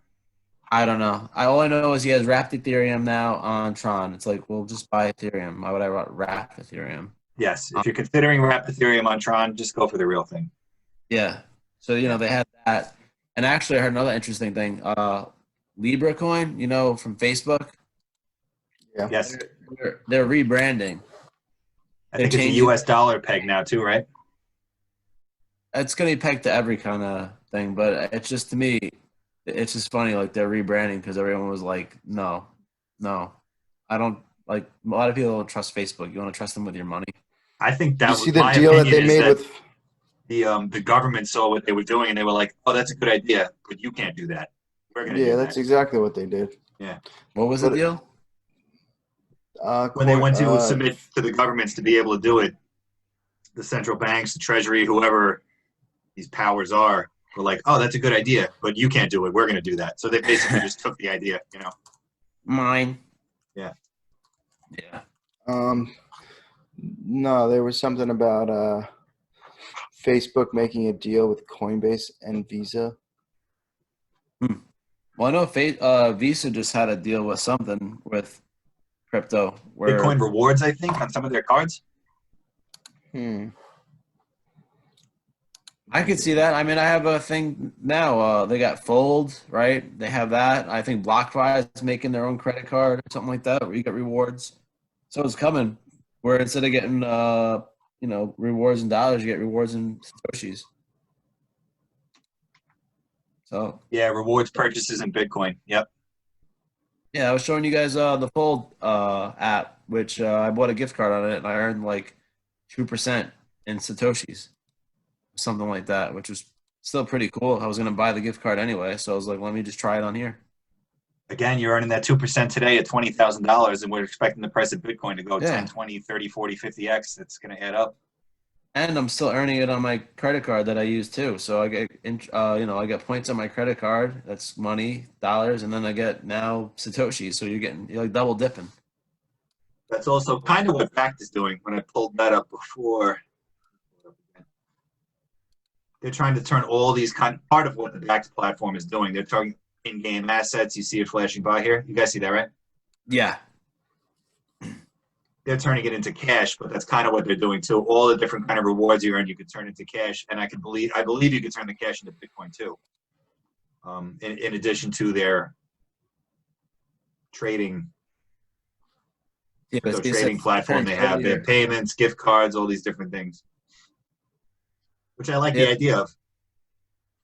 I don't know. All I know is he has wrapped Ethereum now on Tron. It's like, well, just buy Ethereum. Why would I wrap Ethereum? Yes. If you're considering wrap Ethereum on Tron, just go for the real thing. Yeah. So they had that, and actually, I heard another interesting thing. Libra Coin, from Facebook. Yeah. Yes. They're rebranding. I think it's a US dollar peg now too, right? It's going to be pegged to every kind of thing, but it's just, to me, it's just funny. Like, they're rebranding because everyone was like, no, I don't, like, a lot of people don't trust Facebook. You want to trust them with your money. I think that you was see the my deal that opinion they made with the government saw what they were doing and they were like, oh, that's a good idea, but you can't do that. We're going to do that's that. exactly what they did. Yeah. What was the deal? When they went to submit to the governments to be able to do it, the central banks, the treasury, whoever these powers are, were like, oh, that's a good idea, but you can't do it. We're going to do that. So they basically just took the idea, Mine. Yeah. No, there was something about Facebook making a deal with Coinbase and Visa. Well, I know Visa just had a deal with something with crypto. Bitcoin rewards, I think, on some of their cards. I could see that. I mean, I have a thing now. They got Fold, right? They have that. I think BlockFi is making their own credit card or something like that, where you get rewards. So it's coming, where instead of getting rewards in dollars, you get rewards in satoshis. So yeah, rewards purchases in Bitcoin. Yep. Yeah, I was showing you guys the Fold app, which I bought a gift card on it, and I earned like 2% in satoshis, something like that, which was still pretty cool. I was going to buy the gift card anyway, so I was like, let me just try it on here. Again, you're earning that 2% today at $20,000, and we're expecting the price of Bitcoin to go 10, 20, 30, 40, 50x. That's going to add up. And I'm still earning it on my credit card that I use too. So I get, I get points on my credit card. That's money, dollars, and then I get now satoshis. So you're like double dipping. That's also kind of what Bact is doing. When I pulled that up before, they're trying to turn all these part of what the Bact platform is doing. They're targeting in-game assets. You see it flashing by here. You guys see that, right? Yeah. They're turning it into cash, but that's kind of what they're doing too. All the different kind of rewards you earn, you could turn into cash, and I believe you could turn the cash into Bitcoin too. In addition to their trading Yeah, but crypto they said trading platform they have. They have payments, gift cards, all these different things, which I like the idea of.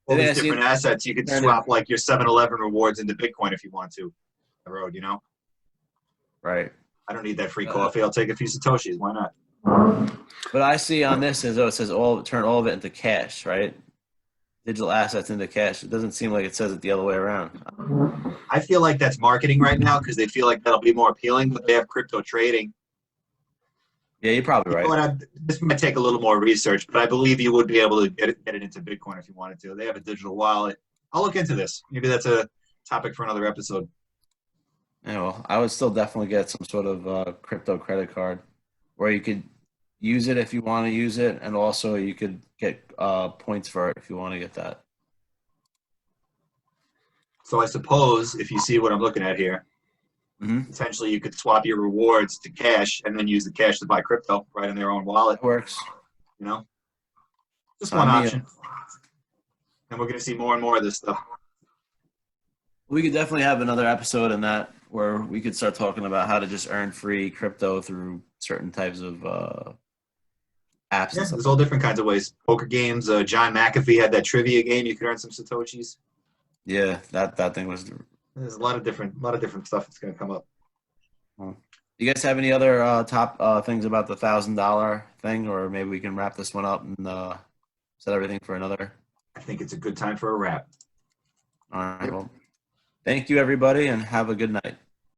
All these different assets, you could swap like your 7-Eleven rewards into Bitcoin if you want to. The road, you know. Right. I don't need that free coffee. I'll take a few Satoshis. Why not? But I see on this as though it says turn all of it into cash, right? Digital assets into cash. It doesn't seem like it says it the other way around. I feel like that's marketing right now because they feel like that'll be more appealing, but they have crypto trading. Yeah, you're probably right. This might take a little more research, but I believe you would be able to get it into Bitcoin if you wanted to. They have a digital wallet. I'll look into this. Maybe that's a topic for another episode. Yeah, well, I would still definitely get some sort of crypto credit card where you could use it if you want to use it, and also you could get points for it if you want to get that. So I suppose if you see what I'm looking at here, potentially you could swap your rewards to cash and then use the cash to buy crypto right in their own wallet. It works. You know, just one option. And we're going to see more and more of this stuff. We could definitely have another episode in that where we could start talking about how to just earn free crypto through certain types of apps. Yeah, there's all different kinds of ways. Poker games. John McAfee had that trivia game. You could earn some Satoshis. Yeah, that thing was. There's a lot of different stuff that's going to come up. You guys have any other top things about the $1,000 thing, or maybe we can wrap this one up and set everything for another? I think it's a good time for a wrap. All right. Well, thank you, everybody, and have a good night.